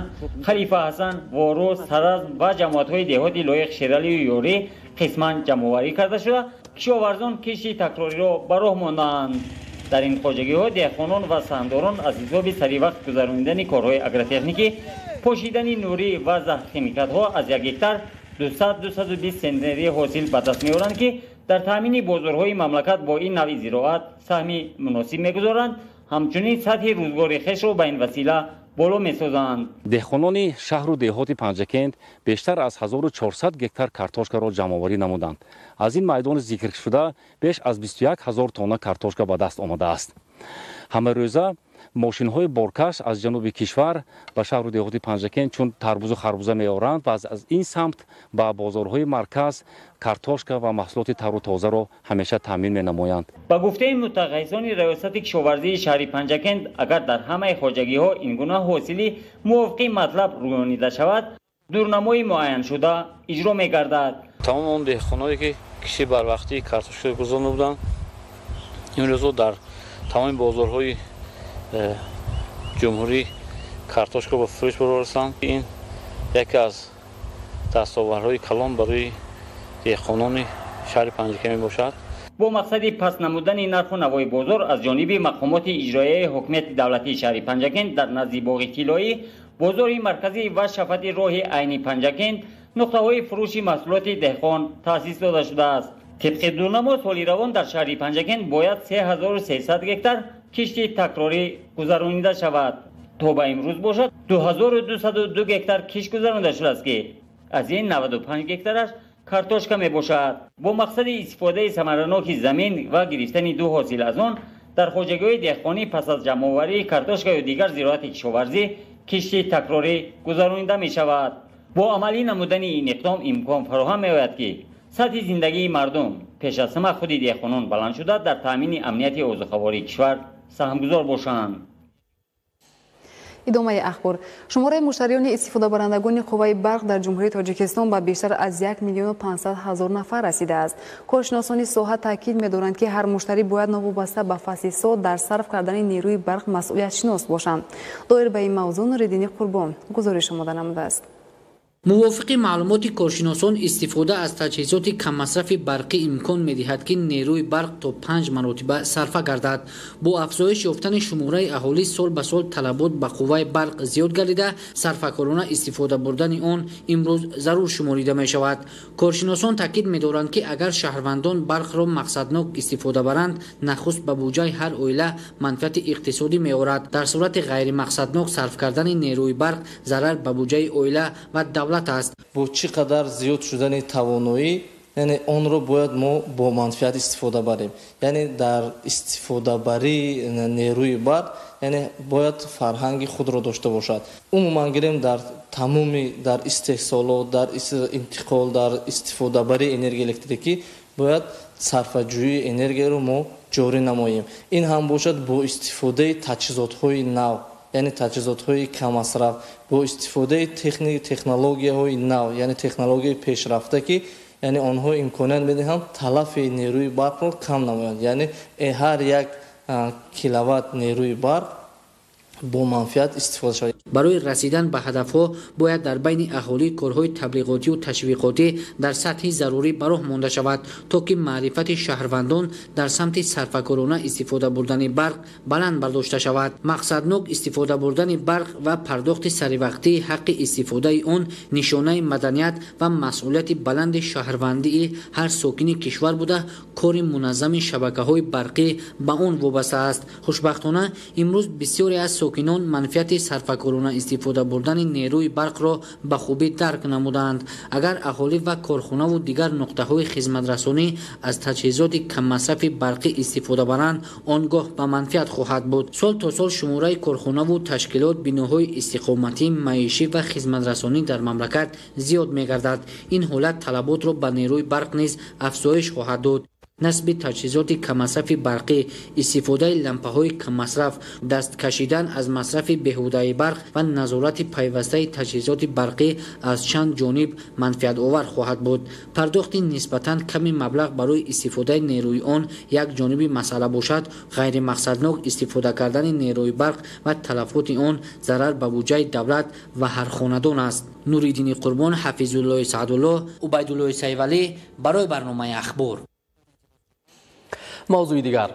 Халифа Ҳасан, Ворус, Саразм ва ҷамоатҳои деҳоти Лоиқ, Шералию Ёрӣ қисман ҷамъоварӣ карда шуда, кишоварзон кишти такрориро ба роҳ мондаанд. дар ин хоҷагиҳо деҳқонон ва саҳмдорон аз ҳисоби саривақт гузарондани корҳои агротехникӣ, пошидани нурӣ ва заҳрхимикатҳо аз 1 гектар 200-220 центнери ҳосил ба даст меоранд ки дар таъмини бозорҳои мамлакат бо ин навъи зироат саҳми муносиб мегузоранд. ҳамчунин сатҳи рӯзгори хешро ба ин васила боло месозанд. деҳқонони шаҳру деҳоти Панҷакент бештар аз 1400 гектар картошкаро ҷамъоварӣ намуданд. аз ин майдони зикршуда беш аз 21 000 тонна картошка ба даст омадааст. ҳамарӯза мошинҳои боркаш аз ҷануби кишвар ба шаҳру деҳоти Панҷакен чун тарбузу харбуза меоранд ва аз ин самт ба бозорҳои марказ картошка ва маҳсулоти тару тозаро ҳамеша таъмин менамоянд. ба гуфтаи мутахассисони раёсати кишоварзии шаҳри Панҷакент, агар дар ҳамаи хоҷагиҳо ин гуна ҳосилӣ мувофиқи матлаб рӯёнида шавад, дурнамои муайяншуда иҷро мегардад. тамом он деҳқоное ки кишти барвақтӣ картошка гузорона буданд, имрӯзо дар тамоми бозорҳои ҷумҳурӣ картошка ба фурӯш барорастанд. ин яке аз дастоварҳои калон барои деҳқонони шаҳри Панҷакен мебошад. бо мақсади паст намудани нарху навои бозор аз ҷониби мақомоти иҷроияи ҳокимияти давлатии шаҳри Панҷакен дар назди боғи тиллоӣ, бозори марказӣ ва шафати роҳи айни Панҷакен нуқтаҳои фурӯши маҳсулоти деҳқон таъсис дода шудааст. тибқи дурнамо соли равон дар шаҳри Панҷакен бояд 3300 гектар кишти такрорӣ гузаронида шавад. то ба имрӯз бошад 2202 гектар кишт гузаронида шудааст ки аз ин 95 гектараш картошка мебошад. бо мақсади истифодаи самараноки замин ва гирифтани ду ҳосил аз он, дар хоҷагиҳои деҳқонӣ пас аз ҷамъоварии картошка ё дигар зироати кишоварзӣ кишти такрорӣ гузаронида мешавад. бо амалӣ намудани ин иқдом имкон фароҳам меояд ки сатҳи зиндагии мардум пеш аз ҳама худи деҳқонон баланд шуда дар таъмини амнияти ӯзуқавории кишвар саҳмгузор бошанд. идомаи ахбор. шумораи муштариони истифодабарандагони қувваи барқ дар ҷумҳурии Тоҷикистон ба бештар аз 1,500,000 нафар расидааст. коршиносони соҳа таъкид медоранд ки ҳар муштарӣ бояд новобаста ба фасли сол дар сарф кардани нерӯи барқ масъулиятшинос бошанд. доир ба ин мавзӯъ Нуриддини Қурбон гузориш омода намудааст. мувофиқи маълумоти коршиносон истифода аз таҷҳизоти каммасрафи барқӣ имкон медиҳад ки нерӯи барқ то 5 маротиба сарфа гардад. бо афзоиш ёфтани шумораи аҳолӣ сол ба сол талабот ба қувваи барқ зиёд гардида сарфакорона истифода бурдани он имрӯз зарур шуморида мешавад. коршиносон таъкид медоранд ки агар шаҳрвандон барқро мақсаднок истифода баранд нахуст ба буҷаи ҳар оила манфиати иқтисодӣ меорад. дар сурати ғайримақсаднок сарф кардани нерӯи барқ зарар ба буҷаи оила ва бо чӣ қадар зиёд шудани тавоноӣ, яъне онро бояд мо бо манфиат истифода барем. яъне дар истифодабарии нерӯи барқ яъне бояд фарҳанги худро дошта бошад. умуман гирем дар тамоми дар истеҳсолот, дар интиқол, дар истифодабарии энергияи электрикӣ бояд сарфаҷӯии энергияро мо ҷорӣ намоем. ин ҳам бошад бо истифодаи таҷҳизотҳои нав, яъне таҷҳизотҳои камасраф, бо истифодаи технологияҳои нав, яъне технологияи пешрафта ки яъне онҳо имконият медиҳанд талафи нерӯи барқро кам намоянд. яъне ҳар як киловатт нерӯи барқ бо манфиат истифода шавад. барои расидан ба ҳадафҳо бояд дар байни аҳолӣ корҳои таблиғотию ташвиқотӣ дар сатҳи зарурӣ ба роҳ монда шавад, то ки маърифати шаҳрвандон дар самти сарфакорона истифода бурдани барқ баланд бардошта шавад. мақсаднок истифода бурдани барқ ва пардохти саривақтии ҳаққи истифодаи он нишонаи маданият ва масъулияти баланди шаҳрвандии ҳар сокини кишвар буда кори муназзами шабакаҳои барқӣ ба он вобаста аст. хушбахтона имрӯз бисёре аз сокинон манфиати сарфакорона истифода бурдани нерӯи барқро ба хубӣ дарк намуданд. агар аҳолӣ ва корхонаву дигар нуқтаҳои хизматрасонӣ аз таҷҳизоти каммасрафи барқӣ истифода баранд, он гоҳ ба манфиат хоҳад буд. сол то сол шумораи корхонаву ташкилот биноҳои истиқоматӣ, маишӣ ва хизматрасонӣ дар мамлакат зиёд мегардад. ин ҳолат талаботро ба нерӯи барқ низ афзоиш хоҳад дод. насби таҷҳизоти каммасрафи барқӣ, истифодаи лампаҳои каммасраф, даст кашидан аз масрафи беҳудаи барқ ва назорати пайвастаи таҷҳизоти барқӣ аз чанд ҷониб манфиатовар хоҳад буд. пардохти нисбатан ками маблағ барои истифодаи нерӯи он як ҷониби масъала бошад, ғайримақсаднок истифода кардани нерӯи барқ ва талафоти он зарар ба буҷаи давлат ва ҳар хонадон аст. нуриддини қурбон, ҳафизуллои саъдулло, убайдуллои сайвалӣ барои барномаи ахбор. мавзӯи дигар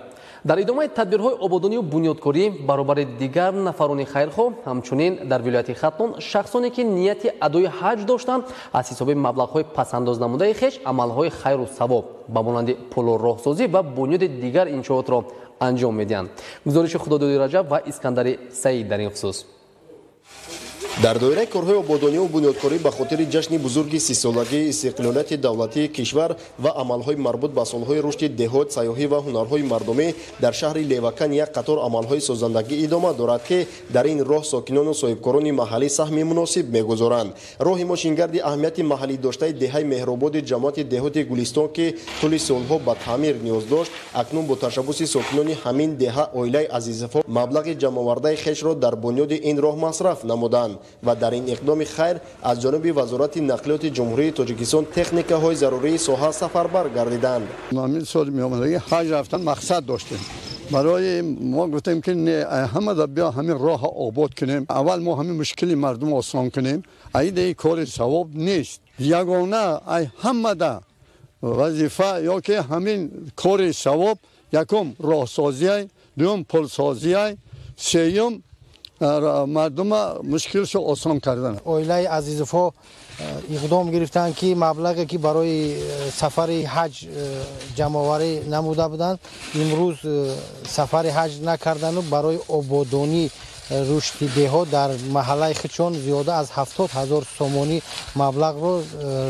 дар идомаи тадбирҳои ободонию бунёдкорӣ баробари дигар нафарони хайрхоҳ ҳамчунин дар вилояти хаттон шахсоне ки нияти адои ҳаҷ доштанд аз ҳисоби маблағҳои пасандоз намудаи хеш амалҳои хайру савоб ба монанди пулроҳсозӣ ва бунёди дигар иншоотро анҷом медиҳанд. гузориши худододи раҷаб ва искандари саид дар ин хусус. дар доираи корҳои ободониву бунёдкорӣ ба хотири ҷашни бузурги 30-солагии истиқлолияти давлатии кишвар ва амалҳои марбут ба солҳои рушди деҳот, сайёҳӣ ва ҳунарҳои мардумӣ дар шаҳри Левакан як қатор амалҳои созандагӣ идома дорад ки дар ин роҳ сокинону соҳибкорони маҳаллӣ саҳми муносиб мегузоранд. роҳи мошингарди аҳамияти маҳаллӣ доштаи деҳаи меҳрободи ҷамоати деҳоти Гулистон ки тӯли солҳо ба таъмир ниёз дошт, акнун бо ташаббуси сокинони ҳамин деҳа оилаи азизафо маблағи ҷамъовардаи хешро дар бунёди ин роҳ масраф намуданд ва дар ин иқдоми хайр аз ҷониби вазорати нақлиёти ҷумҳурии Тоҷикистон техникаҳои зарурии соҳа сафарбар гардиданд. ҳамин соли меомадагӣ ҳаҷ рафтан мақсад доштем. барои мо гуфтем ки ҳамада биё ҳамин роҳа обод кунем. аввал мо ҳамин мушкили мардум осон кунем. айда кори савоб нест. ягона ай ҳамада вазифа ё ки ҳамин кори савоб якум роҳсозиай, дуюм пулсозиай, сеюм мардума мушкилшо осон кардан. оилаи азизуфо иқдом гирифтанд ки маблағе ки барои сафари ҳаҷ ҷамъоварӣ намуда буданд, имрӯз сафари ҳаҷ накардану барои ободонӣ рушди деҳот дар маҳаллаи хичон зиёда аз 70 000 сомонӣ маблағро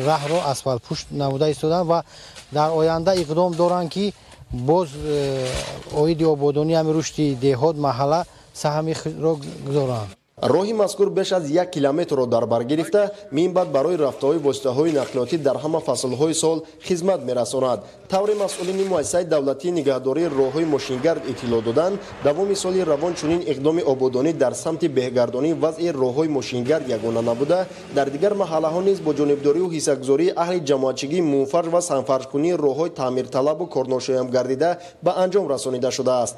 раҳро асфалтпушт намуда истоданд ва дар оянда иқдом доранд ки боз оиди ободонӣ ҳами рушди деҳот маҳалла саҳми худро гузоранд. роҳи мазкур беш аз 1 километрро дар бар гирифта минбаъд барои рафтаҳои воситаҳои нақлиётӣ дар ҳама фаслҳои сол хизмат мерасонад. тавре масъулини муассисаи давлатии нигаҳдории роҳҳои мошингард иттилоъ доданд, давоми соли равон чунин иқдоми ободонӣ дар самти беҳгардонӣ вазъи роҳҳои мошингард ягона набуда, дар дигар маҳаллаҳо низ бо ҷонибдорию ҳиссагузории аҳли ҷамоатчигии мунфарж ва санфаржкунии роҳҳои таъмирталабу корношоям гардида ба анҷом расонида шудааст.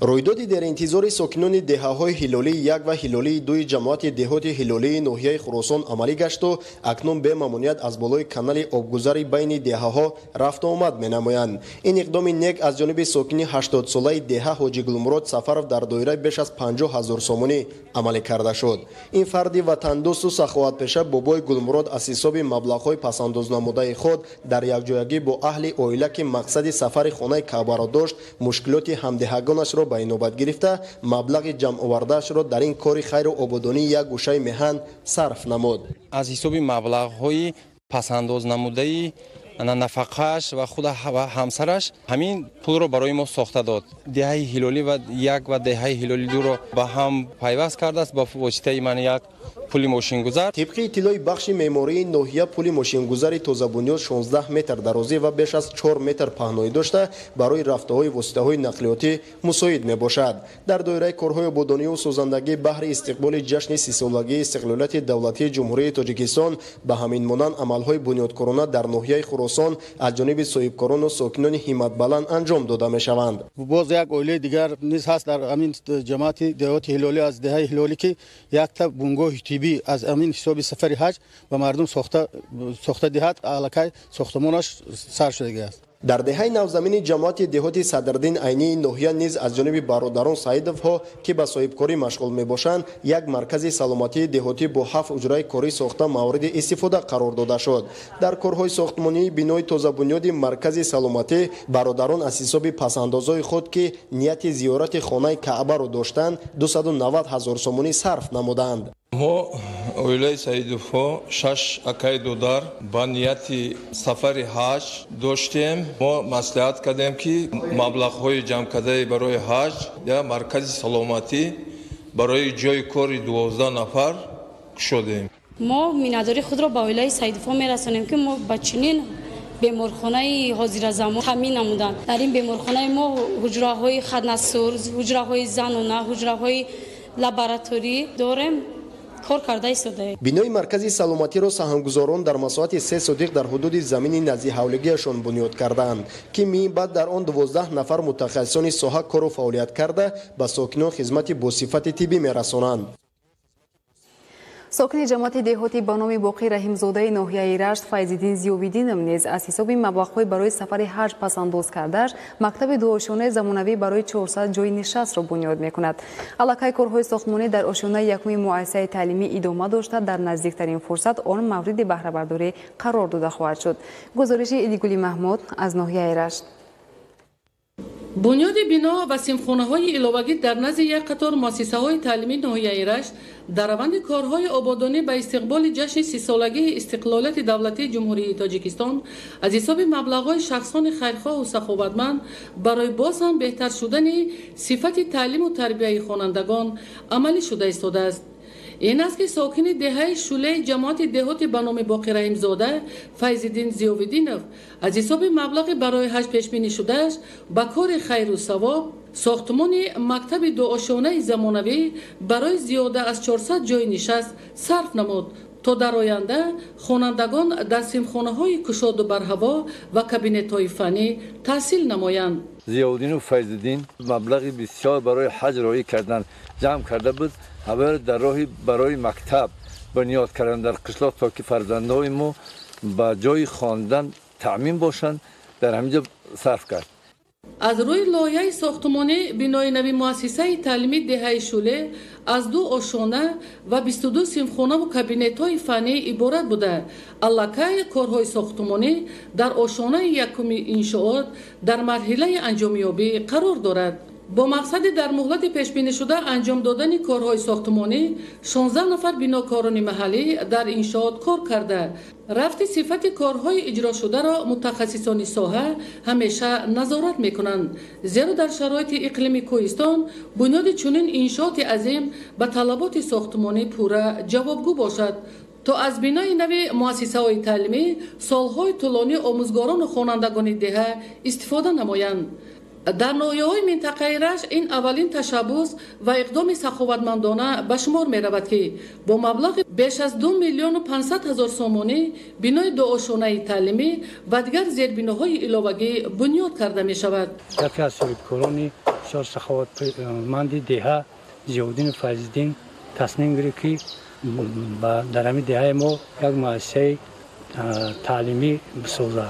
رویداد در انتظار ساکنان دهه‌های هلالی 1 و هلالی 2 جماعت دهات هلالی ناحیه خراسان عملی گشت و اکنون به ماموریت از بالای کانال آبگذاری بین دهه‌ها رفت و آمد می‌نمایند. این اقدام نیک از جانب ساکن 80 ساله دهه حاجی گلمراد سفرов در دایره بیش از 50,000 سومانی عملی کرده شد. این فرد وطن دوست و سخاوتپیشه بابای گلمراد از حساب مبلغ‌های پسنداز نموده خود در یکجایگی با اهل عائله که مقصد سفر خانه کعبه را داشت مشکلات همدهگانش را به نوبت گرفته مبلغ جمع آورده‌اش را در این کار خیر و آبادانی یک گوشه میهن صرف نمود. از حساب مبلغ‌های پسنداز نموده نفقه‌اش و خود و همسرش همین پول رو برای ما ساخته داد. دهه هلالی و 1 و دهه هلالی 2 رو با هم پیوست کرده است با واسطه من یک پول ماشین گذار. طبق اطلاع بخش معماری ناحیه پول ماشین گذاری تازه بنیاد 16 متر درازی و بیش از 4 متر پهنایی داشته برای رفته‌های واسطه‌های نقلیاتی مساعد میباشد. در دایره کارهای آبادانی و سازندگی بهر استقبال جشن 30 سالگی استقلالیت دولتی جمهوری تاجیکستان به همین مانند عملهای بنیادکارانه در ناحیه خراسان از جانب صاحبکاران و ساکنان همت بلند انجام داده میشوند. باز یک عائله دیگر نیز هست در همین جماعت دهات هلالی از دهه هلالی که یک تا بنگاه طبی از امین حساب سفر حج و مردم ساخته دهات علاقه ساختمانش سر شده است. در دهه نوزمین جماعت دهات صدرالدین عینی ناحیه نیز از جانب برادران سعیدов ها که به صاحبکاری مشغول میباشند یک مرکز سلامتی دهاتی با 7 اجرای کاری ساخته مورد استفاده قرار داده شد. در کارهای ساختمانی بنای تازه بنیاد مرکز سلامتی برادران از حساب پسندازهای خود که نیت زیارت خانه کعبه را داشتند 290,000 سومانی صرف نمودند. ما اویلای سعیدов 6 акай додар ба нияти сафари ҳаҷ доштем. мо маслиҳат кардем ки маблағҳои ҷамъкардаи барои ҳаҷ я маркази саломатӣ барои ҷои кори 12 нафар кушодем. мо миннатдории худро ба оилаи саидов мерасонем ки мо ба чунин беморхонаи ҳозиразамон таъмин намуданд. дар ин беморхонаи мо ҳуҷраҳои хаднасур, ҳуҷраҳои занона, ҳуҷраҳои лабораторӣ дорем. бинои маркази саломатиро саҳмгузорон дар масоҳати 3 содиқ дар ҳудуди замини назди ҳавлигиашон бунёд карданд ки миинбаъд дар он 12 нафар мутахассисони соҳа кору фаъолият карда ба сокинон хизмати босифати тиббӣ мерасонанд. ساکن جماعت دهاتی به نام باقی رحیمزاده ناحیه رشت فیض‌الدین ضیاءالدین نیز از حساب مبلغ‌های برای سفر حج پسنداز کرده‌اش مکتب دو-آشیانه زمانوی برای 400 جای نشست را بنیاد می‌کند. علاقه کارهای ساختمانی در آشیانه یکم مؤسسه تعلیمی ادامه داشته در نزدیکترین فرصت آن مورد بهره برداری قرار داده خواهد شد. گزارش ایدیگولی محمود از ناحیه رشت. بنیاد بنا و سیمخانه‌های علاوگی در نزد یک قطار مؤسسه‌های تعلیمی ناحیه رشت در روند کارهای آبادانی به استقبال جشن 30 سالگی استقلالت دولتی جمهوری تاجیکستان از حساب مبلغ‌های شخصان خیرخواه و سخاوتمند برای باز هم بهتر شدن صفت تعلیم و تربیت خوانندگان عملی شده ایستاده است. این است که ساکن دهه شوله جماعت دهاتی به نام باقی رحیمزاده فیض‌الدین ضیاءالدینov از حساب مبلغ برای حج پیشبینی شده‌اش با کار خیر و ثواب ساختمان مکتب دو-آشیانه زمانوی برای زیاده از 400 جای نشست صرف نمود تا در آینده خوانندگان در سیمخانه‌های کشاد و برهوا و کابینت‌های فنی تحصیل نمایند. ضیاءالدین و فیض‌الدین مبلغی بسیار برای حج رایی کردن جمع کرده بود. اول در راهی برای مکتب بنیاد کردن در قشلاق تا که فرزندان ما با جای خواندن تأمین باشند در همینجا صرف کرد. از روی لایحه ساختمانی بنای نوی مؤسسه تعلیمی دهه شوله از 2 آشیانه و 22 سیمخانه و کابینت‌های فنی عبارت بوده. علاقه کارهای ساختمانی در آشیانه یکم انشاءات در مرحله انجامیابی قرار دارد. با مقصد در مهلت پیشبینی شده انجام دادن کارهای ساختمانی 16 نفر بناکاران محلی در انشاءات کار کرده. رفت صفت کارهای اجرا شده را متخصصان ساحه همیشه نظارت میکنند، زیرا در شرایط اقلیمی کوهستان بنیاد چنین انشاءات عظیم به طلبات ساختمانی پوره جوابگو باشد تا از بنای نوی مؤسسه‌های تعلیمی سالهای طولانی آموزگاران و خوانندگان دهه استفاده نمایند. در ناحیه‌های منطقه رشت این اولین تشبث و اقدام سخاوتمندانه به شمار می‌رود که با مبلغ بیش از 2,500,000 سومانی بنای دو آشانه تعلیمی و دیگر زیربناهای علاوه‌ای بنیاد کرده می‌شود. یکی از صاحبکاران بسیار سخاوتمند دهه ضیاءالدین فیض‌الدین تصمیم گرفت که در همین دهه ما یک مؤسسه تعلیمی بسازه.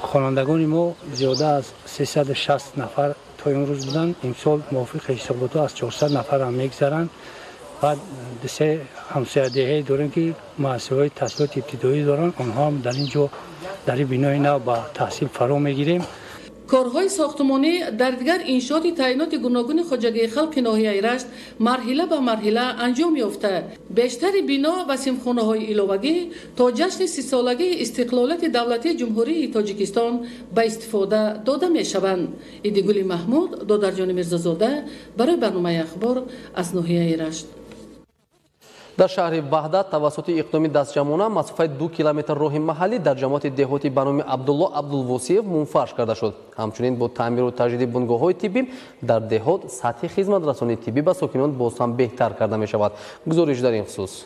خوانندگان ما زیاده از 360 نفر تا امروز بودند. امسال موافق حسابات از 400 نفر هم میگذرند. بعد سه همسایه دهه داریم که مؤسسه‌های تحصیلات ابتدایی دارند. آنها هم در اینجا در این بنای نو با تحصیل فرا میگیریم. کارهای ساختمانی در دیگر انشاءات تعیینات گوناگون خواجگی خلق ناحیه رشت مرحله به مرحله انجام یافته. بیشتر بنا و سیمخانه‌های علاوه‌ای تا جشن 30 سالگی استقلالیت دولتی جمهوری تاجیکستان به استفاده داده می‌شوند. ایدگل محمود، دادرجان میرزازاده برای برنامه اخبار از ناحیه رشت. در شهر وحدت توسط اقدام دستجمعانه مسافت 2 کیلومتر راه محلی در جماعت دهاتی به نام عبدالله عبدالواسیف منفرش کرده شد. همچنین با تعمیر و تجدید بنگاه‌های طبی در دهات سطح خدمت رسانی طبی به ساکنان باز هم بهتر کرده می شود. گزارش در این خصوص.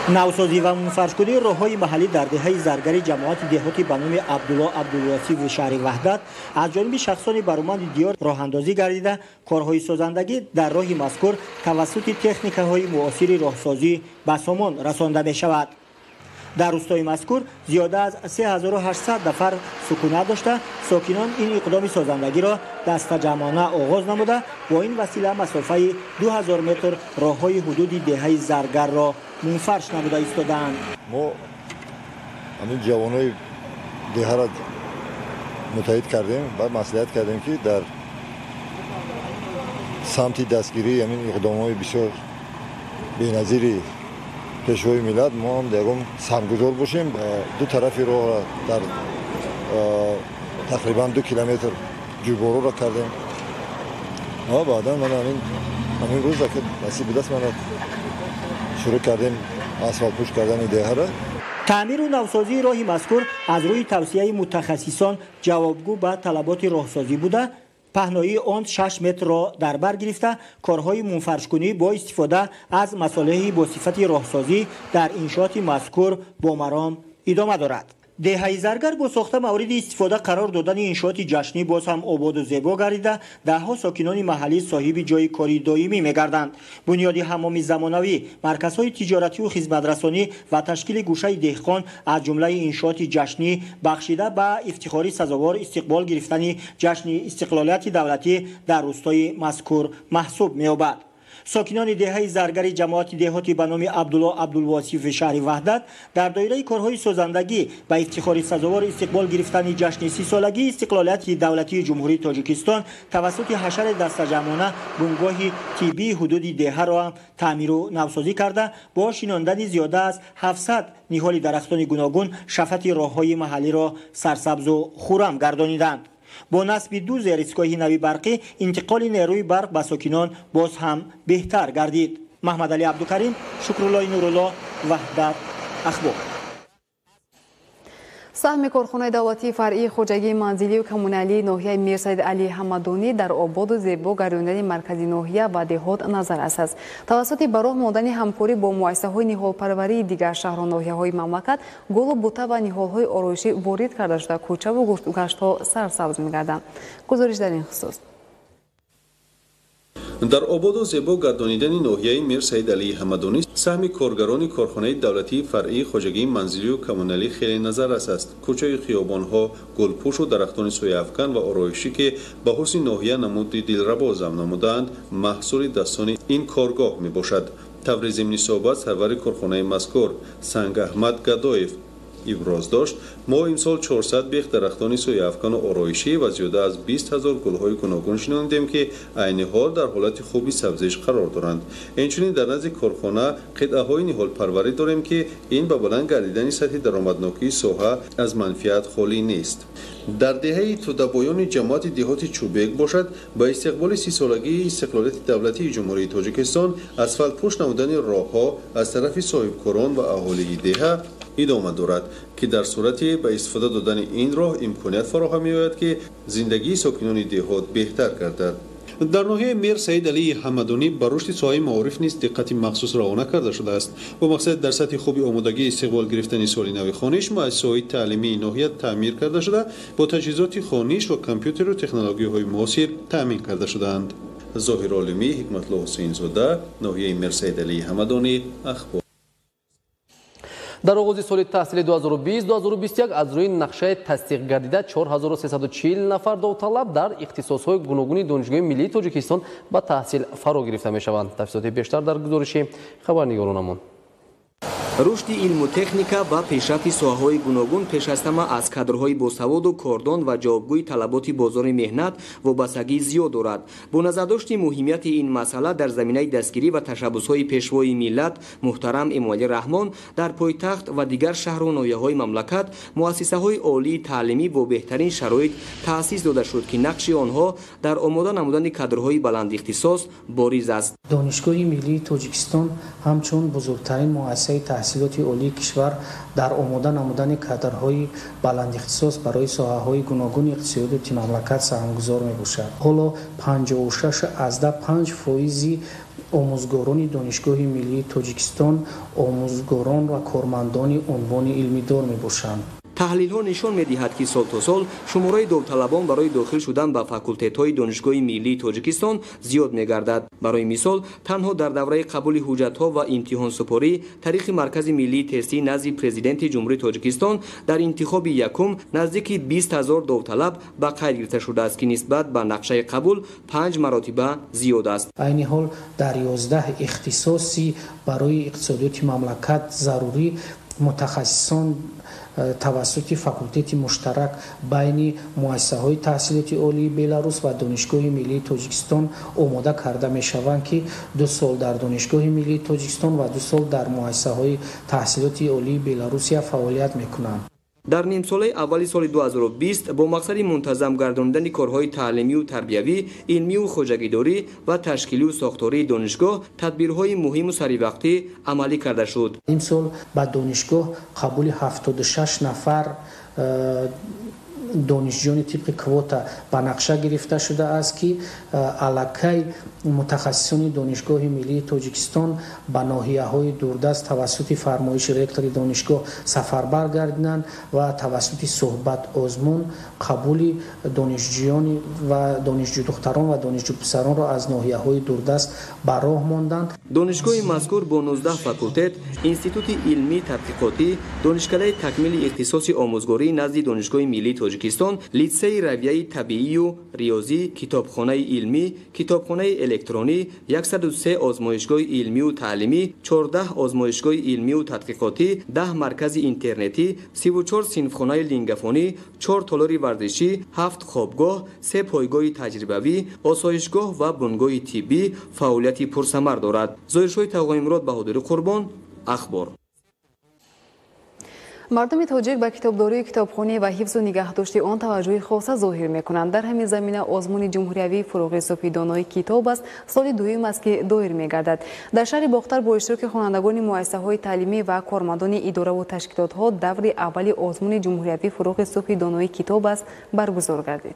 نوسازی و منفرش‌کردن راه‌های محلی در دهه زرگری جماعت دهاتی به نام عبدالله عبدالواسیف شهر وحدت از جانب شخصان برومند دیار راه‌اندازی گردیده. کارهای سازندگی در راه مذکور توسط تکنیک‌های معاصر راهسازی به سامان رسانده می‌شود. در روستای مذکور زیاده از 3800 نفر سکونت داشته. ساکنان این اقدام سازندگی را دستجمعانه آغاز نموده با این وسیله مسافه 2000 متر راه‌های حدود دهه زرگر را منفرش نموده ایستادند. ما همین جوانای دهه را متحد کردیم و مصلحت کردیم که در سمت دستگیری همین اقدام‌های بسیار بی‌نظیر پیشوای ملت ما هم دیگه سرگزار باشیم و دو طرف راه را در تقریبا 2 کیلومتر جوبارو را کردیم. و بعدا من همین روز که نصیب دست من شروع کردیم اسفالت پوش کردن دهه را. تعمیر و نوسازی راه مذکور از روی توصیه متخصصان جوابگو به طلبات راهسازی بوده. پهنایی آن 6 متر را در بر گرفته. کارهای منفرش‌کنی با استفاده از مصالح با صفت راهسازی در انشاءات مذکور با مرام ادامه دارد. دهه زرگر با ساخته مورد استفاده قرار دادن انشاءات جشنی باز هم آباد و زیبا گردیده. دهها ساکنان محلی صاحب جای کاری دائمی می‌گردند. بنیاد حمام زمانوی، مرکزهای تجارتی و خدمت‌رسانی و تشکیل گوشه دهقان از جمله انشاءات جشنی بخشیده به افتخاری سزاوار استقبال گرفتن جشن استقلالیت دولتی در روستای مذکور محسوب می‌یابد. ساکنان دهه زرگر جماعت دهاتی به نام عبدالله عبدالواسیف شهر وحدت در دایره کارهای سازندگی به افتخار سزاوار استقبال گرفتن جشن 30 سالگی استقلالیت دولتی جمهوری تاجیکستان توسط حشر دستجمعانه بنگاه طبی حدود دهه را تعمیر و نوسازی کرده با شیناندن زیاده از 700 نهال درختان گوناگون شفت راههای محلی را سرسبز و خرم گردانیدند. با نصب 2 زیرایستگاه نوی برقی انتقال نیروی برق به ساکنان باز هم بهتر گردید. محمد علی عبدالکریم، شکرالله نورالله، وحدت اخبار. سهم کارخانه دولتی فرعی خواجگی منزلی و کمونالی ناحیه میرسید علی حمدانی در آباد و زیبا گرداندن مرکزی ناحیه و دهات نظر است. توسط براه ماندن همکاری با مؤسسه‌های نهالپروری دیگر شهر و ناحیه‌های مملکت گل و بوته و نهال‌های آرایشی وارد کرده شده کوچه و گشت‌ها سرسبز می‌گردند. گزارش در این خصوص. در آباد و زیبا گردانیدن ناحیه میر سید علی حمدانی سهم کارگران کارخانه دولتی فرعی خواجگی منزلی و کمونالی خیلی نظر است. کوچه خیابان‌ها، گلپوش و درختان سویافکن و آرایشی که به حسن ناحیه نمود دلربا ضم نمودند محصول دستان این کارگاه می باشد. طور ضمنی صحبت سرور کارخانه مذکور سنگ احمد گدایف ابراز داشت ما امسال 400 بیخ درختان سویافکن و آرایشی و زیاده از 20,000 گل‌های گوناگون شنیدیم که عین حال در حالت خوبی سبزش قرار دارند. اینچنین در نزد کارخانه قطعه‌های نهال پروری داریم که این به بلند گردیدن سطح درآمدناکی ساحه از منفعت خالی نیست. در دهه توده‌بایان جماعت دهات چوبک باشد با استقبال 30 سالگی استقلالیت دولتی جمهوری تاجیکستان اسفالت پوش نمودن راه‌ها از طرف صاحبکاران و اهالی دهه ادامه دارد که در صورتی به استفاده دادن این راه امکانیت فراهم می‌آید که زندگی ساکنان دهات بهتر گردد. در ناحیه میر سعید علی حمدانی به رشد ساحه معارف نیز دقت مخصوص روانه کرده شده است. با مقصد در سطح خوب آمادگی استقبال گرفتن سال نو خوانش، مؤسسه‌های تعلیمی ناحیه تعمیر کرده شده، با تجهیزات خوانش و کامپیوتر و تکنولوژی‌های معاصر تامین کرده شده‌اند. ظاهر عالمی، حکمت الله حسین زاده، ناحیه میر سعید علی حمدانی، اخبار. در آغاز سال تحصیلی 2020-2021 از روی نقشه تصدیق گردیده 4340 نفر داوطلب در اختصاص‌های گوناگون دانشگاه ملی تاجیکستان به تحصیل فرا گرفته می‌شوند. تفصیلات بیشتر در گزارش خبرنگارانمان. رشد علم و تکنیکا و پیشرفت ساحه‌های گوناگون پیش از همه از کادرهای باسواد و کاردان و جوابگوی طلبات بازار مهنت وابستگی زیاد دارد. با نظر داشتن مهمیت این مسئله در زمینه دستگیری و تشبس‌های پیشوای ملت محترم امامعلی رحمان در پایتخت و دیگر شهر و ناحیه‌های مملکت مؤسسه‌های عالی تعلیمی با بهترین شرایط تأسیس داده شد که نقش آنها در آماده نمودن کادرهای بلند اختصاص بارز است. دانشگاه ملی تاجیکستان همچون بزرگترین مؤسسه تحصیلات عالی کشور در آماده نمودن کادرهای بلند اختصاص برای ساحه‌های گوناگون اقتصادی مملکت سهامگذار می‌باشد. حالا 56.5% آموزگاران دانشگاه ملی تاجیکستان آموزگاران و کارمندان عنوان علمی دار می‌باشند. تحلیل ها نشان می‌دهد که سال تا سال شماره داوطلبان برای داخل شدن به فاکولته‌های دانشگاه ملی تاجیکستان زیاد می‌گردد. برای مثال تنها در دوره قبول حجت‌ها و امتحان سپاری طریق مرکز ملی تستی نزد پرزیدنت جمهوری تاجیکستان در انتخاب یکم نزدیک 20000 داوطلب به قید گرفته شده است که نسبت به نقشه قبول 5 مراتب زیاد است. عین حال در 11 اختصاصی برای اقتصادیات مملکت ضروری متخصصان توسط فاکولته مشترک بین مؤسسه‌های تحصیلاتی عالی بلاروس و دانشگاه ملی تاجیکستان آماده کرده می‌شوند که 2 سال در دانشگاه ملی تاجیکستان و 2 سال در مؤسسه‌های تحصیلاتی عالی بلاروسیا فعالیت می‌کنند. در نیم ساله اول سال 2020 با مقصد منتظم گرداندن کارهای تعلیمی و تربیوی، علمی و خوجگیداری و تشکیلی و ساختاری دانشگاه تدبیرهای مهم و سریع عملی کرده شد. این سال به دانشگاه قبول 76 نفر دانشجویان طبق کواتا به نقشه گرفته شده است که علاقه متخصصان دانشگاه ملی تاجیکستان به ناحیه‌های دوردست توسط فرمایش رکتور دانشگاه سفربر گردیدند و توسط صحبت آزمون قبول دانشجویان و دانشجو دختران و دانشجو پسران را از ناحیه‌های دوردست به راه ماندند. دانشگاه مذکور با 19 فاکولته، انستیتوت علمی تحقیقاتی، دانشکده تکمیل اختصاص آموزگاری نزد دانشگاه ملی تاجیکستان، لیسه رویه طبیعی و ریاضی، کتابخانه علمی، کتابخانه الکترونی، 103 آزمایشگاه علمی و تعلیمی، 14 آزمایشگاه علمی و تحقیقاتی، 10 مرکز اینترنتی، 34 صنفخانه لنگافانی، 4 تالار ورزشی، 7 خوابگاه، 3 پایگاه تجربوی، آسایشگاه و بنگاه طبی فعالیت پرثمر دارد. ظاهرشاه توقع‌امراد بهادر قربان، اخبار. مردم تاجیک به کتابداری کتابخانه و حفظ و نگهداشت آن توجه خاصه ظاهر می‌کنند. در همین زمینه آزمون جمهوریوی فروغ صبحی دانای کتاب است سال دوم است که دایر می‌گردد. در شهر باختر با اشتراک خوانندگان مؤسسه‌های تعلیمی و کارمندان اداره و تشکیلات‌ها دور اول آزمون جمهوریوی فروغ صبحی دانای کتاب است برگزار گردید.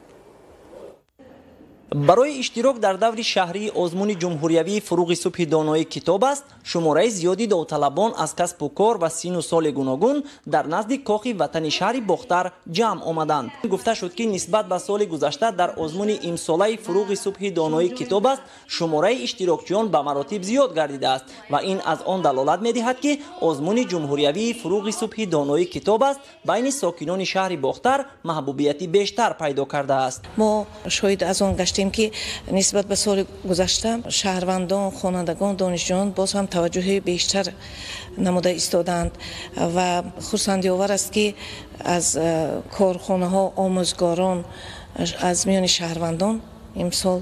برای اشتراک در دور شهری آزمون جمهوریوی فروغ صبح دانای کتاب است شماره زیادی داوطلبان از کسب و کار و سن و سال گوناگون در نزد کاخ وطن شهر باختر جمع آمدند. گفته شد که نسبت به سال گذشته در آزمون امساله فروغ صبح دانای کتاب است شماره اشتراکچیان به مراتب زیاد گردیده است و این از آن دلالت می‌دهد که آزمون جمهوریوی فروغ صبح دانای کتاب است بین ساکنان شهر باختر محبوبیت بیشتر پیدا کرده است. ما شاهد از آن گشتیم که نسبت به سال گذشته شهروندان، خوانندگان، دانشجویان باز هم توجه بیشتر نموده ایستادند و خرسندی آور است که از کارخانه ها، آموزگاران از میان شهروندان امسال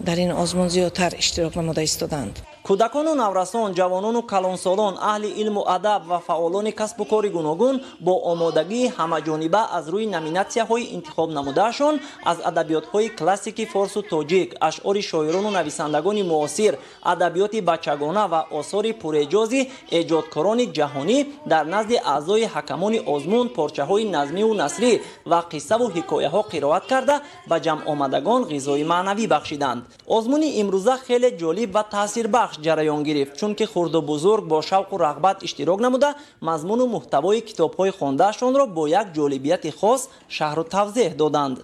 در این آزمون زیادتر اشتراک نموده ایستادند. кӯдакону наврасон, ҷавонону калонсолон, аҳли илму адаб ва фаъолони касбу кори гуногун бо омодагии ҳамаҷониба аз рӯи номинатсияҳои интихоб намудаашон аз адабиётҳои классики форсу тоҷик, ашъори шоирону нависандагони муосир, адабиёти бачагона ва осори пуреҷози эҷодкорони ҷаҳонӣ дар назди аъзои ҳакамони озмун порчаҳои назмиву насрӣ ва қиссаву ҳикояҳо қироат карда ба ҷамъомадагон ғизои маънавӣ бахшиданд. озмуни имрӯза хеле ҷолиб ва таъсирбахш ҷараён гирифт, чунки хурду бузург бо шавқу рағбат иштирок намуда мазмуну муҳтавои китобҳои хондаашонро бо як ҷолибияти хос шаҳру тавзеҳ доданд.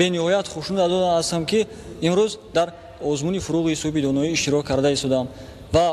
бениҳоят хушнуда додан ҳастам ки имрӯз дар озмуни фуруғи суҳби доноӣ иштирок карда истодам ва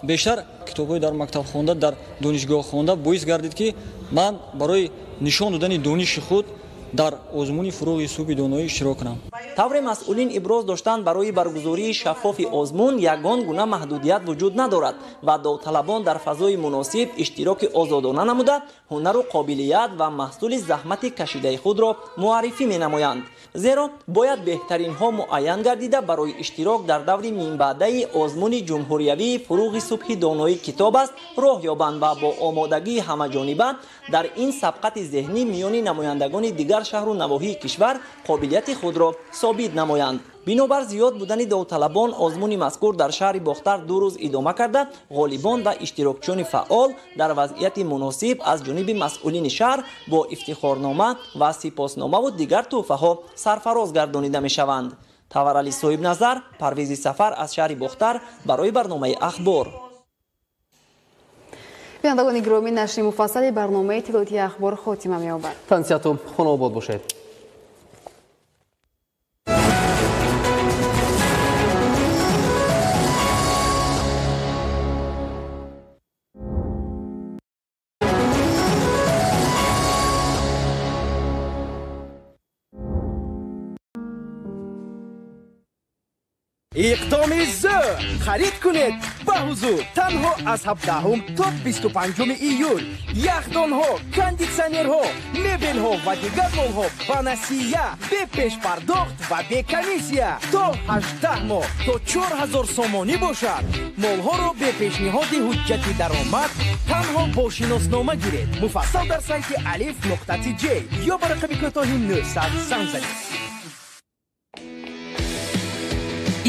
бештар китобҳои дар мактаб хонда, дар донишгоҳ хонда боис гардид ки ман барои нишон додани дониши худ дар озмуни фуруғи суҳби доноӣ иштирок кунам. тавре масъулин иброз доштанд барои баргузории шаффофи озмун ягон гуна маҳдудият вуҷуд надорад ва довталабон дар фазои муносиб иштироки озодона намуда ҳунару қобилият ва маҳсули заҳмати кашидаи худро муаррифӣ менамоянд. зеро бояд беҳтаринҳо муайян гардида барои иштирок дар даври минбаъдаи озмуни ҷумҳуриявии фуруғи субҳи доноӣ китоб аст роҳ ёбанд ва бо омодагии ҳамаҷониба дар ин сабқати зеҳнӣ миёни намояндагони дигар шаҳру навоҳии кишвар қобилияти худро собит намоянд. бинобар зиёд будани довталабон озмуни мазкур дар шаҳри бохтар 2 рӯз идома карда ғолибон ва иштирокчиёни фаъол дар вазъияти муносиб аз ҷониби масъулини шаҳр бо ифтихорнома ва сипосномаву дигар тӯҳфаҳо сарфароз гардонида мешаванд. таварали соҳибназар, Парвези Сафар аз шаҳри Бохтар барои барномаи ахбор. бинандагони гиромӣ, нашри муфассали барномаи иттилоъоти ахбор хотима меёбад. тансияту хонаобод бошед. иқдоми зӯд харид кунед ба ҳузур танҳо аз 17 то 25 июл яхдонҳо, кондитсионерҳо, мебелҳо ва дигар молҳо ба насия бе пешпардохт ва бе комиссия то 18 моҳ то 4000 сомонӣ бошад. молҳоро бе пешниҳоди ҳуҷҷати даромад танҳо бо шиноснома гиред. муфассал дар сайти alif.tj ё ба рақами кӯтоҳи 900 занг занед.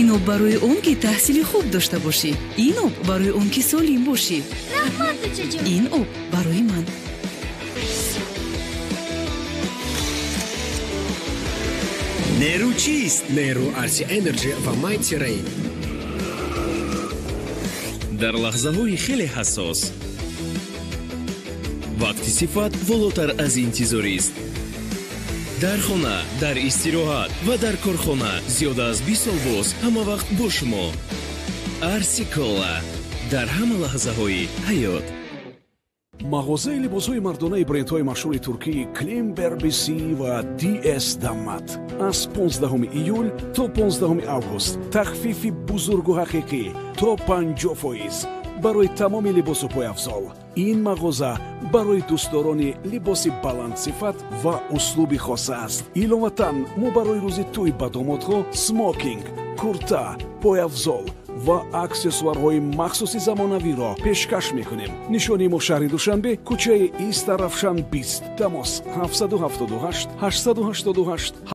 ин об барои он ки таҳсили хуб дошта бошӣ. ин об барои он ки солим бошӣ. ин об барои ман. нерӯ чист? нерӯ арси энерҷи ва майти рейн. дар лаҳзаҳои хеле ҳассос вақти сифат волотар аз интизорист. дар хона, дар истироҳат ва дар корхона зиёда аз 20 сол боз ҳама вақт бо шумо. арси кола дар ҳама лаҳзаҳои ҳаёт. мағозаи либосҳои мардонаи брендҳои машҳури туркии Клим Бербиси ва DS Дамат аз 15 июл то 15 август тахфифи бузургу ҳақиқӣ то 50% барои тамоми либосу пойафзол. ин мағоза барои дӯстдорони либоси баландсифат ва услуби хоса аст. иловатан мо барои рӯзи тӯи ба домодҳо смокинг, курта, пойафзол ва аксессуарҳои махсуси замонавиро пешкаш мекунем. нишони мо шаҳри душанбе, кӯчаи Иста Равшан 20, тамос 778 888